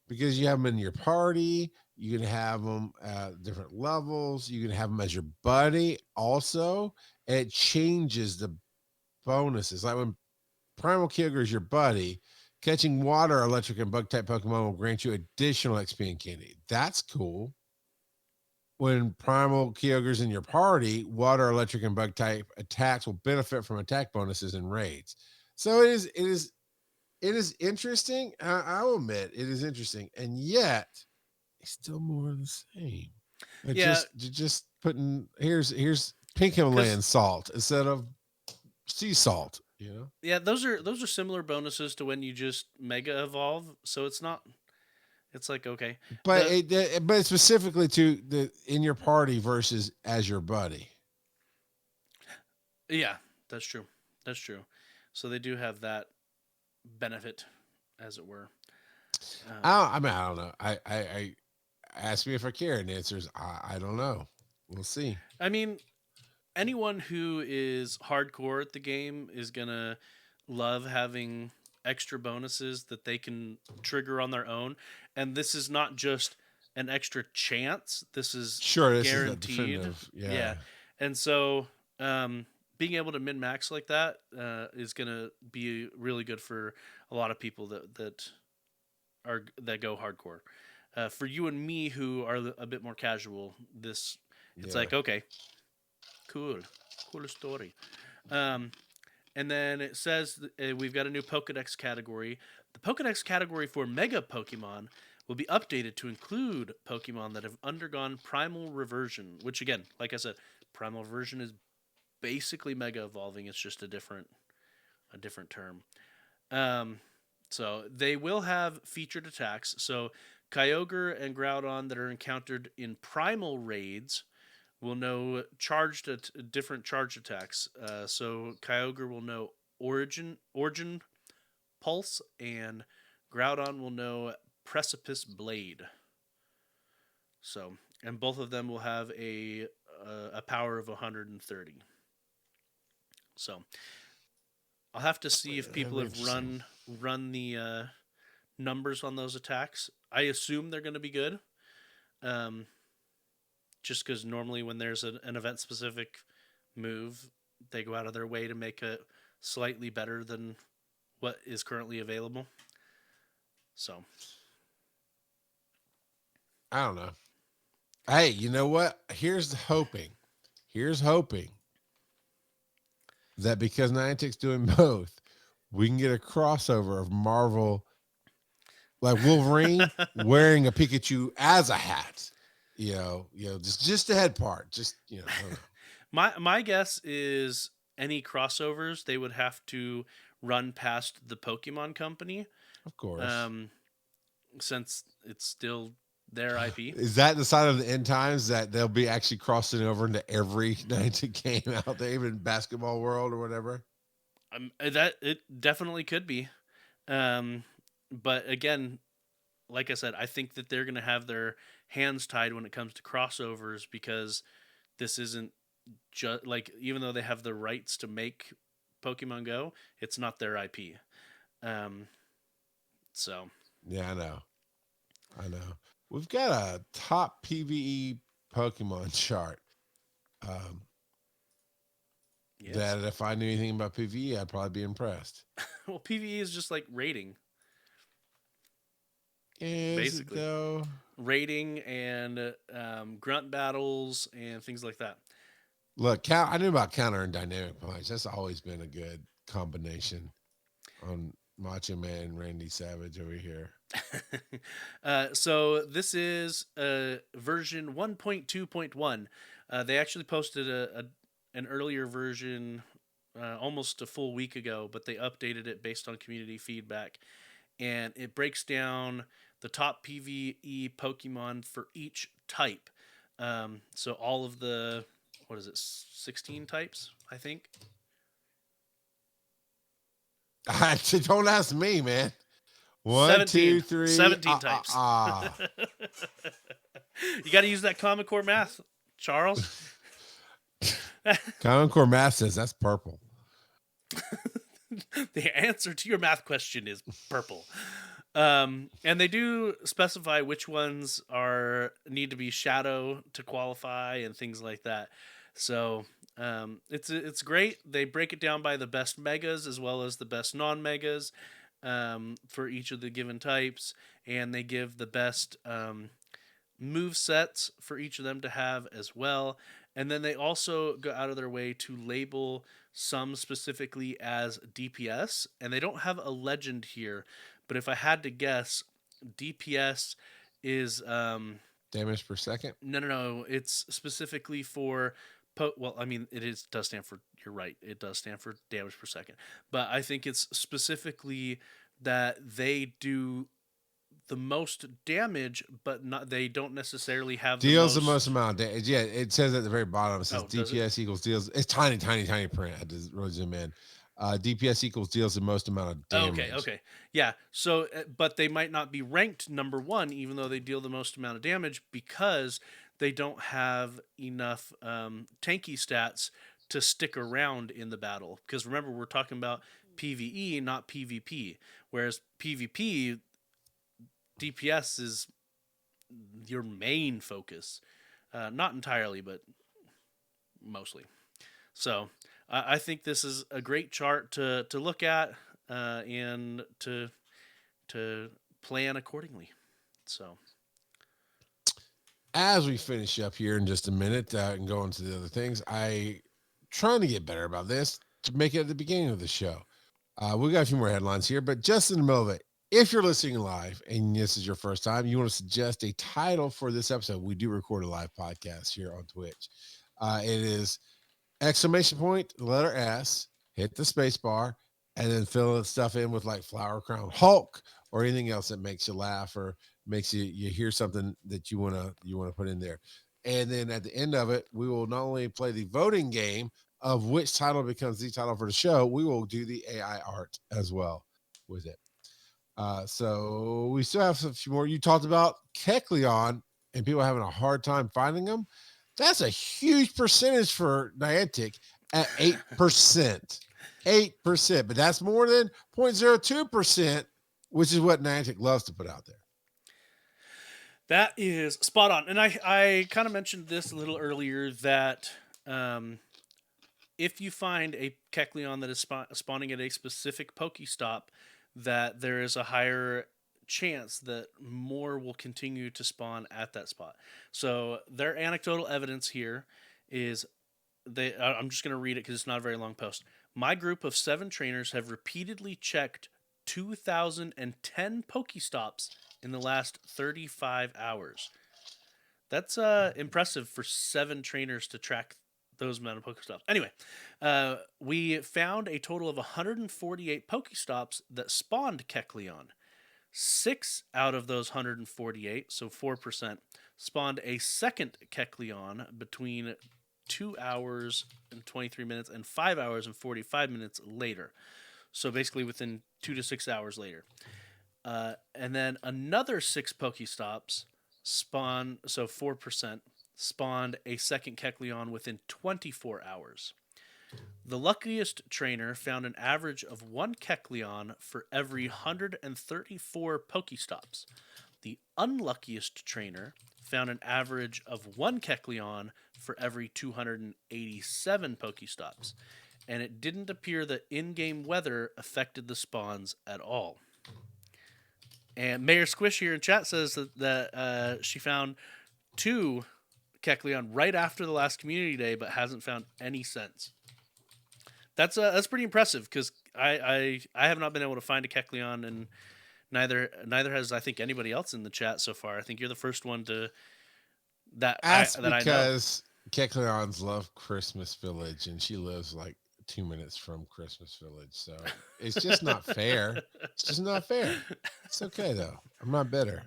Because you have them in your party, you can have them at different levels. You can have them as your buddy also. And it changes the bonuses. Like when Primal Kyogre is your buddy, catching water, electric, and bug type Pokemon will grant you additional XP and candy. That's cool. When Primal Kyogre's in your party, water, electric, and bug type attacks will benefit from attack bonuses and raids. So it is interesting. I will admit it is interesting, and yet it's still more of the same. Just putting here's pink Himalayan salt instead of sea salt. You know. Yeah, those are similar bonuses to when you just mega evolve. So it's not. It's like okay, but but specifically to the in your party versus as your buddy. Yeah, that's true. That's true. So they do have that benefit, as it were. I don't know. I ask me if I care, and the answer is I don't know. We'll see. I mean, anyone who is hardcore at the game is gonna love having extra bonuses that they can trigger on their own, and this is not just an extra chance. This is guaranteed. Yeah, and so being able to min-max like that is going to be really good for a lot of people that go hardcore. For you and me who are a bit more casual, it's like, okay, cool story. And then it says we've got a new Pokedex category. The Pokedex category for Mega Pokemon will be updated to include Pokemon that have undergone Primal Reversion, which again, like I said, Primal Reversion is basically Mega Evolving. It's just a different term. So they will have featured attacks. So Kyogre and Groudon that are encountered in Primal raids will know different charged attacks. So Kyogre will know Origin Pulse, and Groudon will know Precipice Blade. So, and both of them will have a power of 130. So, I'll have to see if people have run the numbers on those attacks. I assume they're going to be good. Just because normally when there's an event-specific move, they go out of their way to make it slightly better than what is currently available. So, I don't know. Hey, you know what? Here's hoping that because Niantic's doing both, we can get a crossover of Marvel, like Wolverine wearing a Pikachu as a hat. Just the head part. Just I don't know. My guess is any crossovers they would have to run past the Pokemon Company, Of course. Since it's still their IP. Is that the sign of the end times that they'll be actually crossing over into every Niantic game out there, even basketball world or whatever? That it definitely could be, but again, like I said, I think that they're going to have their hands tied when it comes to crossovers because this isn't just like, even though they have the rights to make Pokemon Go, it's not their IP. So yeah, I know. We've got a top PvE Pokemon chart. yes. That if I knew anything about PvE, I'd probably be impressed. Well, PvE is just like rating. Basically, though, rating and grunt battles and things like that. Look, I knew about counter and dynamic punch. That's always been a good combination on Macho Man Randy Savage over here. So this is version 1.2.1. They actually posted an earlier version almost a full week ago, but they updated it based on community feedback. And it breaks down the top PvE Pokemon for each type. So all of the, 16 types, I think? Don't ask me, man. 1, 17, 2, 3. 17 types. You got to use that Common Core math, Charles. Common Core math says that's purple. The answer to your math question is purple. And they do specify which ones need to be shadow to qualify and things like that. So it's great. They break it down by the best megas as well as the best non-megas for each of the given types, and they give the best move sets for each of them to have as well. And then they also go out of their way to label some specifically as DPS, and they don't have a legend here, but if I had to guess, DPS is damage per second. No. It's specifically for does stand for. You're right. It does stand for damage per second, but I think it's specifically that they do the most damage, but they don't necessarily have deals the most amount of damage. Yeah, it says at the very bottom. It says DPS it? Equals deals. It's tiny print. I had to really zoom in. DPS equals deals the most amount of damage. Okay. Yeah. So, but they might not be ranked number 1, even though they deal the most amount of damage, because they don't have enough tanky stats to stick around in the battle. Because remember, we're talking about PvE, not PvP. Whereas PvP, DPS is your main focus. Not entirely, but mostly. So I think this is a great chart to look at and to plan accordingly. So as we finish up here in just a minute and go into the other things, I trying to get better about this. to make it at the beginning of the show. We got a few more headlines here, but just in the middle of it, if you're listening live and this is your first time, you want to suggest a title for this episode. We do record a live podcast here on Twitch. It is exclamation point, the letter S, hit the space bar, and then fill stuff in with like Flower Crown Hulk or anything else that makes you laugh or makes you hear something that you want to put in there. And then at the end of it, we will not only play the voting game of which title becomes the title for the show, we will do the AI art as well with it. So we still have a few more. You talked about Kecleon and people having a hard time finding them. That's a huge percentage for Niantic at 8%. 8%, but that's more than 0.02%, which is what Niantic loves to put out there. That is spot on. And I kind of mentioned this a little earlier that if you find a Kecleon that is spawning at a specific Pokestop, that there is a higher chance that more will continue to spawn at that spot. So their anecdotal evidence here is I'm just going to read it because it's not a very long post. My group of 7 trainers have repeatedly checked 2,010 Pokestops in the last 35 hours. That's impressive for 7 trainers to track those amount of Pokestops. Anyway, we found a total of 148 Pokestops that spawned Kecleon. 6 out of those 148, so 4%, spawned a second Kecleon between 2 hours and 23 minutes and 5 hours and 45 minutes later. So basically within 2 to 6 hours later. And then another 6 Pokestops spawned, so 4%, spawned a second Kecleon within 24 hours. The luckiest trainer found an average of 1 Kecleon for every 134 Pokestops. The unluckiest trainer found an average of 1 Kecleon for every 287 Pokestops. And it didn't appear that in-game weather affected the spawns at all. And Mayor Squish here in chat says that she found 2 Kecleon right after the last community day, but hasn't found any since. That's pretty impressive because I have not been able to find a Kecleon, and neither has I think anybody else in the chat so far. I think you're the first one to that I know. Because Kecleons love Christmas Village, and she lives like 2 minutes from Christmas Village, so it's just not fair. It's just not fair. It's okay though. I'm not bitter.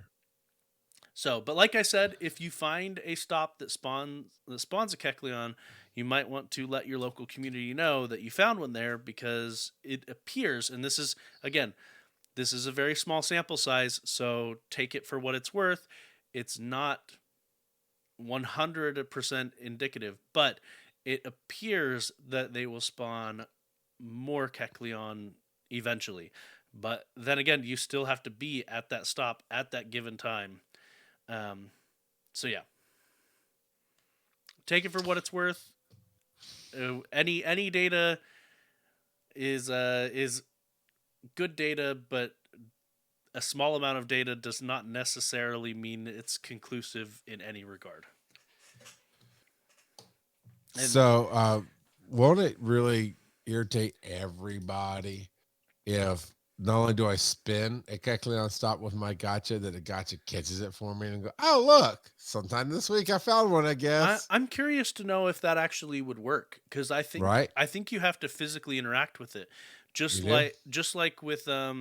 So, but like I said, if you find a stop that spawns a Kecleon, you might want to let your local community know that you found one there, because it appears, and this is a very small sample size, so take it for what it's worth. It's not 100% indicative, but it appears that they will spawn more Kecleon eventually. But then again, you still have to be at that stop at that given time. So yeah, take it for what it's worth. Any data is good data, but a small amount of data does not necessarily mean it's conclusive in any regard. And so, won't it really irritate everybody if not only do I spin a Kecleon stop with my gacha, that a gacha catches it for me and go, oh, look, sometime this week I found one, I guess. I'm curious to know if that actually would work, because I think you have to physically interact with it, just like with I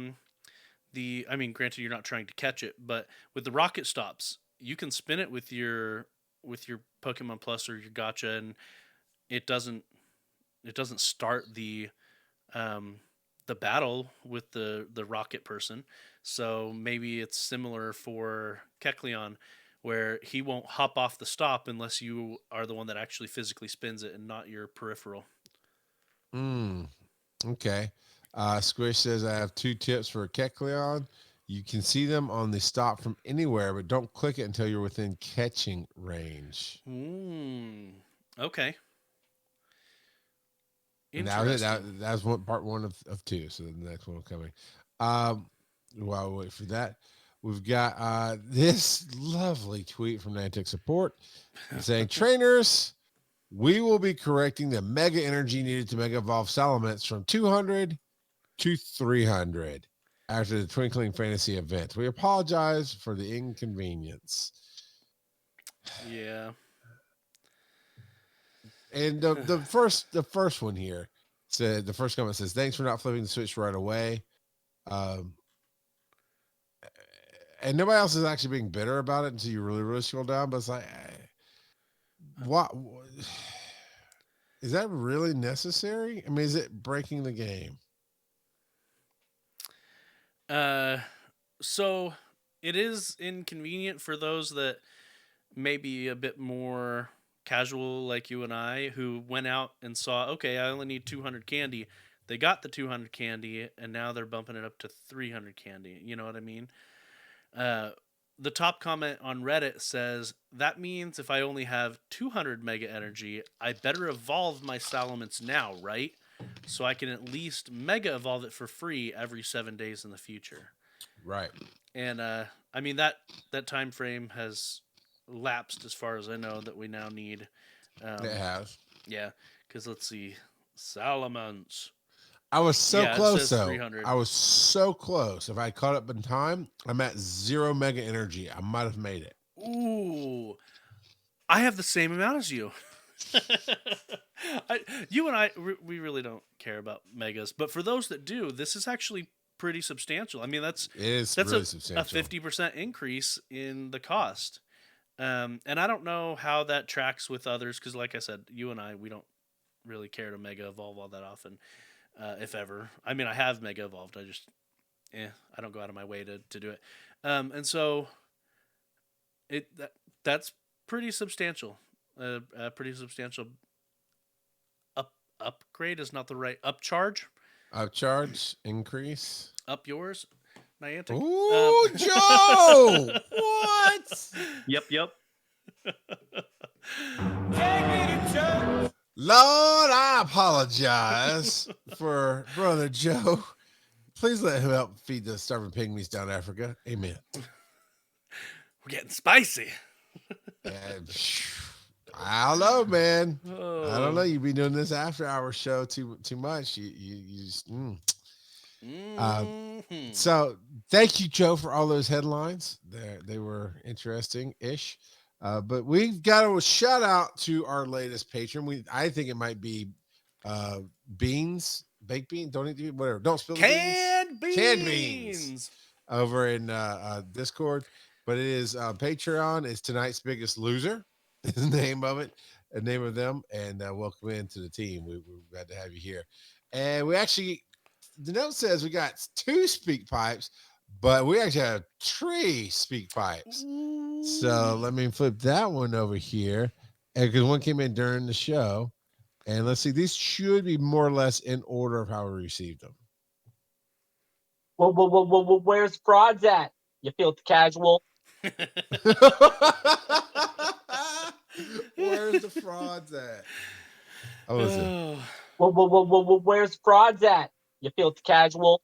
mean, granted you're not trying to catch it, but with the rocket stops, you can spin it with your Pokemon Plus or your gacha, and it doesn't start the battle with the rocket person. So maybe it's similar for Kecleon, where he won't hop off the stop unless you are the one that actually physically spins it and not your peripheral. Okay. Squish says, I have 2 tips for Kecleon. You can see them on the stop from anywhere, but don't click it until you're within catching range. Okay. And that was part 1 of 2. So the next one coming. While we wait for that, we've got this lovely tweet from Niantic support saying, trainers, we will be correcting the mega energy needed to mega evolve Salamence from 200 to 300 after the Twinkling Fantasy event. We apologize for the inconvenience. Yeah. And the first one here said, the first comment says, thanks for not flipping the switch right away. And nobody else is actually being bitter about it until you really, really scroll down. But it's like, what is that really necessary? I mean, is it breaking the game? So it is inconvenient for those that may be a bit more casual like you and I, who went out and saw, okay, I only need 200 candy. They got the 200 candy, and now they're bumping it up to 300 candy. You know what I mean? The top comment on Reddit says, that means if I only have 200 mega energy, I better evolve my Salamence now, right? So I can at least mega evolve it for free every 7 days in the future. Right. And I mean, that time frame has lapsed as far as I know, that we now need. It has. Yeah, because let's see, Salamence. I was so close, though. 300. I was so close. If I caught up in time, I'm at 0 mega energy. I might have made it. Ooh, I have the same amount as you. You and I, we really don't care about megas, but for those that do, this is actually pretty substantial. I mean, that's really a substantial. 50% increase in the cost. And I don't know how that tracks with others, because like I said, you and I, we don't really care to mega evolve all that often, if ever. I mean, I have mega evolved. I just, I don't go out of my way to do it. And so that's pretty substantial. A pretty substantial upgrade is not the right upcharge. Upcharge increase. Up yours, Niantic. Ooh, Joe! What? Yep. Lord, I apologize for brother Joe. Please let him help feed the starving pygmies down Africa. Amen. We're getting spicy. I don't know, man. Oh. I don't know. You've been doing this after hour show too much. You just. So thank you, Joe, for all those headlines. They were interesting-ish. But we've got a shout out to our latest patron. I think it might be Beans, baked beans. Don't eat whatever. Don't spill the beans. Canned beans over in Discord. But it is Patreon is tonight's biggest loser. Is the name of it, the name of them, and welcome into the team. We're glad to have you here. And we actually, the note says we got 2 speak pipes, but we actually have 3 speak pipes. Ooh. So let me flip that one over here, and because one came in during the show, and let's see, these should be more or less in order of how we received them. Well, where's frauds at? You filthy casual. Where's the frauds at? Oh, listen. Well, where's frauds at? You filthy casual.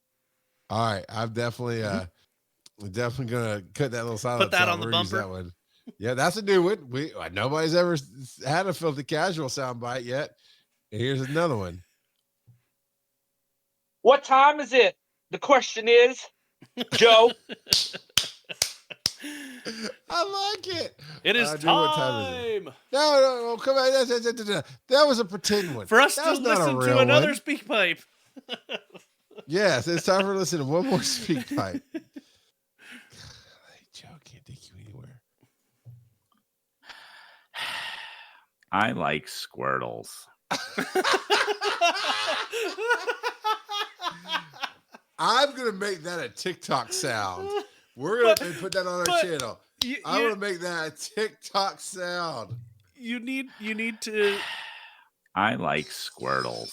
All right, I'm definitely gonna cut that little silence. Put that on the bumper. That one. Yeah, that's a new one. Nobody's ever had a filthy casual soundbite yet. And here's another one. What time is it? The question is, Joe. I like it. It is time. No, come on. That was a pretend one. For us to listen to another speak pipe. Yes, it's time for listening to one more speak pipe. God, Joe can't take you anywhere. I like Squirtles. I'm going to make that a TikTok sound. We're going to put that on our channel. I'm going to make that a TikTok sound. You need to. I like Squirtles.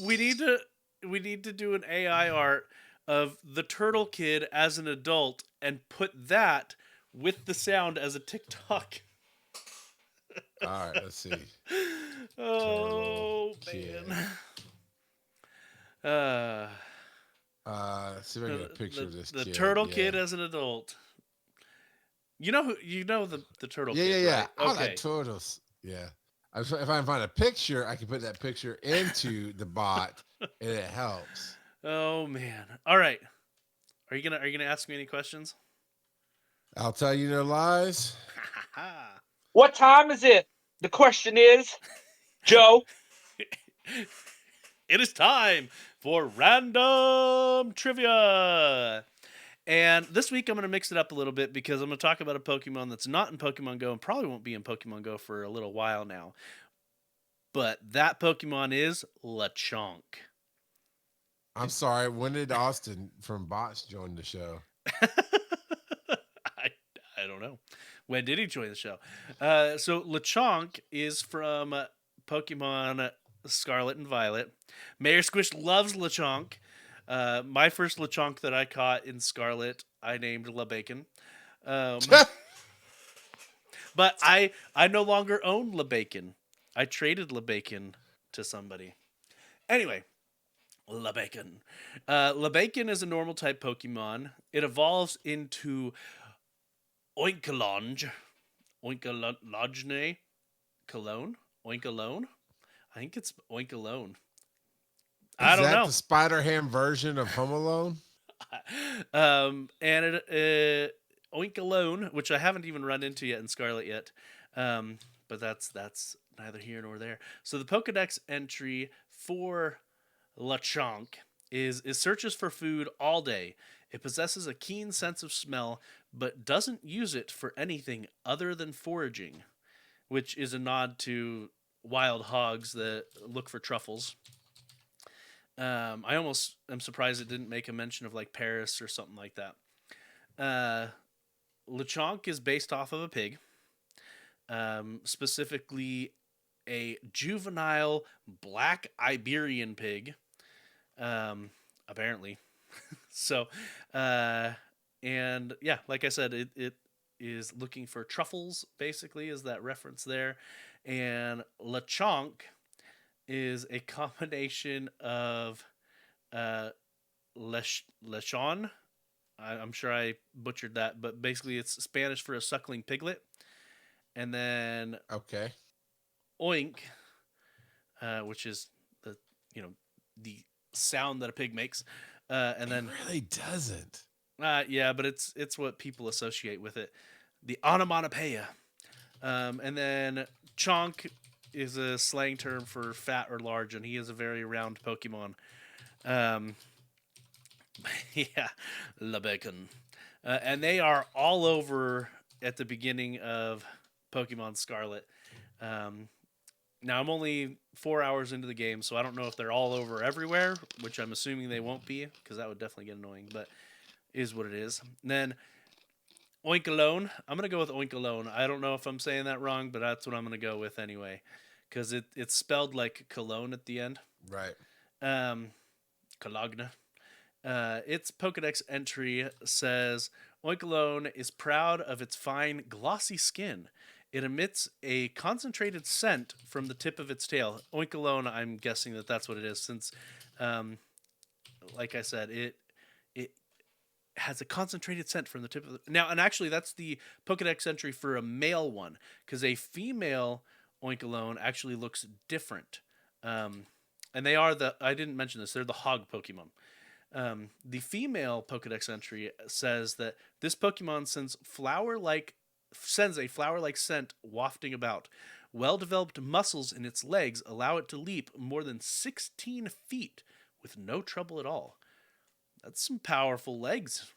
We need to do an AI art of the Turtle Kid as an adult and put that with the sound as a TikTok. All right, let's see. Oh, Turtle man. Let's see if I can get a picture of this the kid. Turtle Kid as an adult. You know the Turtle Kid. Yeah. Right? I okay. like turtles. Yeah. If I can find a picture, I can put that picture into the bot, and it helps. Oh man. All right. Are you gonna ask me any questions? I'll tell you no lies. What time is it? The question is, Joe. It is time for random trivia. And this week I'm going to mix it up a little bit because I'm going to talk about a Pokemon that's not in Pokemon Go and probably won't be in Pokemon Go for a little while now. But that Pokemon is Lechonk. I'm sorry. When did Austin from Bots join the show? I don't know. When did he join the show? So Lechonk is from Pokemon Scarlet and Violet. Mayor Squish loves Lechonk. My first Lechonk that I caught in Scarlet, I named LeBacon. But I no longer own LeBacon. I traded LeBacon to somebody. Anyway, LeBacon. LeBacon is a normal type Pokemon. It evolves into Oinkologne. Oinkologne? Cologne? Oinkalone? I think it's Oinkalone. I don't know. Is that the Spider-Ham version of Home Alone? And it Oinkalone, which I haven't even run into yet in Scarlet yet, but that's neither here nor there. So the Pokedex entry for Lechonk is searches for food all day. It possesses a keen sense of smell, but doesn't use it for anything other than foraging, which is a nod to wild hogs that look for truffles. I almost am surprised it didn't make a mention of like Paris or something like that. Lechonk is based off of a pig, specifically a juvenile black Iberian pig, apparently. So, and yeah, like I said, it is looking for truffles, basically, is that reference there. And Lechonk is a combination of lechon. I'm sure I butchered that, but basically it's Spanish for a suckling piglet. And then Okay. oink, which is the sound that a pig makes. And then It really doesn't. yeah, but it's what people associate with it. The onomatopoeia. And then chonk is a slang term for fat or large, and he is a very round Pokemon. Yeah, LeBacon. And they are all over at the beginning of Pokemon Scarlet. Now, I'm only 4 hours into the game, so I don't know if they're all over everywhere, which I'm assuming they won't be, because that would definitely get annoying, but is what it is. And then Oinkalone. I'm going to go with Oinkalone. I don't know if I'm saying that wrong, but that's what I'm going to go with anyway, because it's spelled like cologne at the end. Right. Cologne. Its Pokedex entry says, Oinkalone is proud of its fine, glossy skin. It emits a concentrated scent from the tip of its tail. Oinkalone, I'm guessing that's what it is, since, like I said, it has a concentrated scent from the tip of the... Now, and actually, that's the Pokedex entry for a male one, because a female Oinkalone actually looks different. And they are I didn't mention this, they're the hog Pokemon. The female Pokedex entry says that this Pokemon sends a flower-like scent wafting about. Well-developed muscles in its legs allow it to leap more than 16 feet with no trouble at all. That's some powerful legs.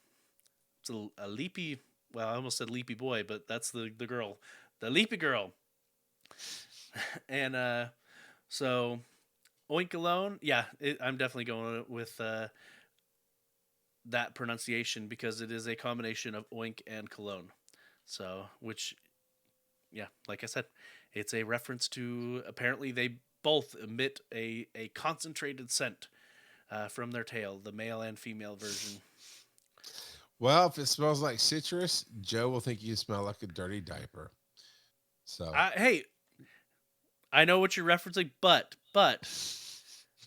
It's a leapy... Well, I almost said leapy boy, but that's the girl. The leapy girl. And so... Oinkalone, yeah, I'm definitely going with that pronunciation because it is a combination of oink and cologne. So, which, yeah, like I said, it's a reference to apparently they both emit a concentrated scent from their tail, the male and female version. Well, if it smells like citrus, Joe will think you smell like a dirty diaper. So, Hey, I know what you're referencing, but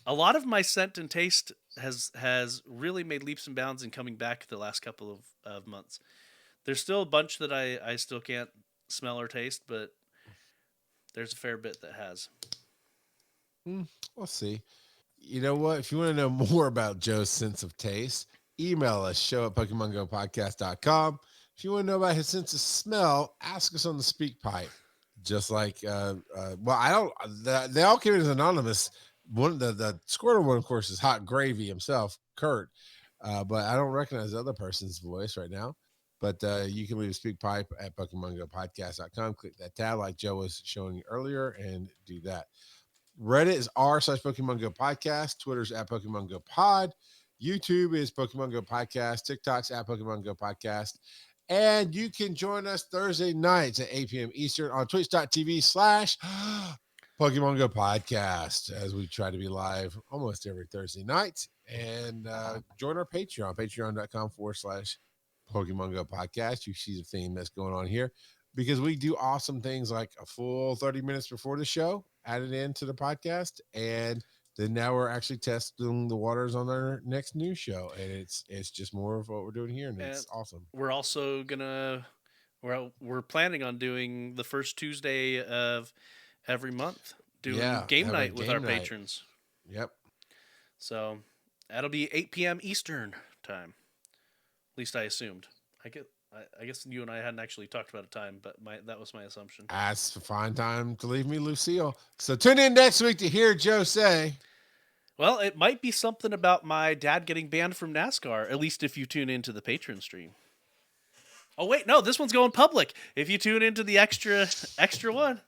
a lot of my scent and taste has really made leaps and bounds in coming back the last couple of months. There's still a bunch that I still can't smell or taste, but There's a fair bit that has. We'll see. You know what? If you want to know more about Joe's sense of taste, email us, show@PokemonGoPodcast.com. If you want to know about his sense of smell, ask us on the speak pipe. Just like, they all came in as anonymous. One, the Squirtle one, of course, is Hot Gravy himself, Kurt. But I don't recognize the other person's voice right now. But you can leave a speak pipe at PokemonGoPodcast.com. Click that tab like Joe was showing you earlier and do that. Reddit is r/Pokemon Go Podcast. Twitter's at Pokemon Go Pod. YouTube is Pokemon Go Podcast. TikTok's at Pokemon Go Podcast. And you can join us Thursday nights at 8 p.m. Eastern on twitch.tv/Pokemon Go Podcast, as we try to be live almost every Thursday night. And join our Patreon, patreon.com/Pokemon Go Podcast. You see the theme that's going on here, because we do awesome things like a full 30 minutes before the show added into the podcast. And then now we're actually testing the waters on our next new show. And it's just more of what we're doing here. And it's awesome. We're also we're planning on doing the first Tuesday of every month, doing game night with our patrons. Yep. So that'll be 8 p.m. Eastern time. At least I assumed. I guess you and I hadn't actually talked about a time, but that was my assumption. That's a fine time to leave me, Lucille. So tune in next week to hear Joe say, well, it might be something about my dad getting banned from NASCAR, at least if you tune into the Patreon stream. Oh, wait, no, this one's going public. If you tune into the extra one.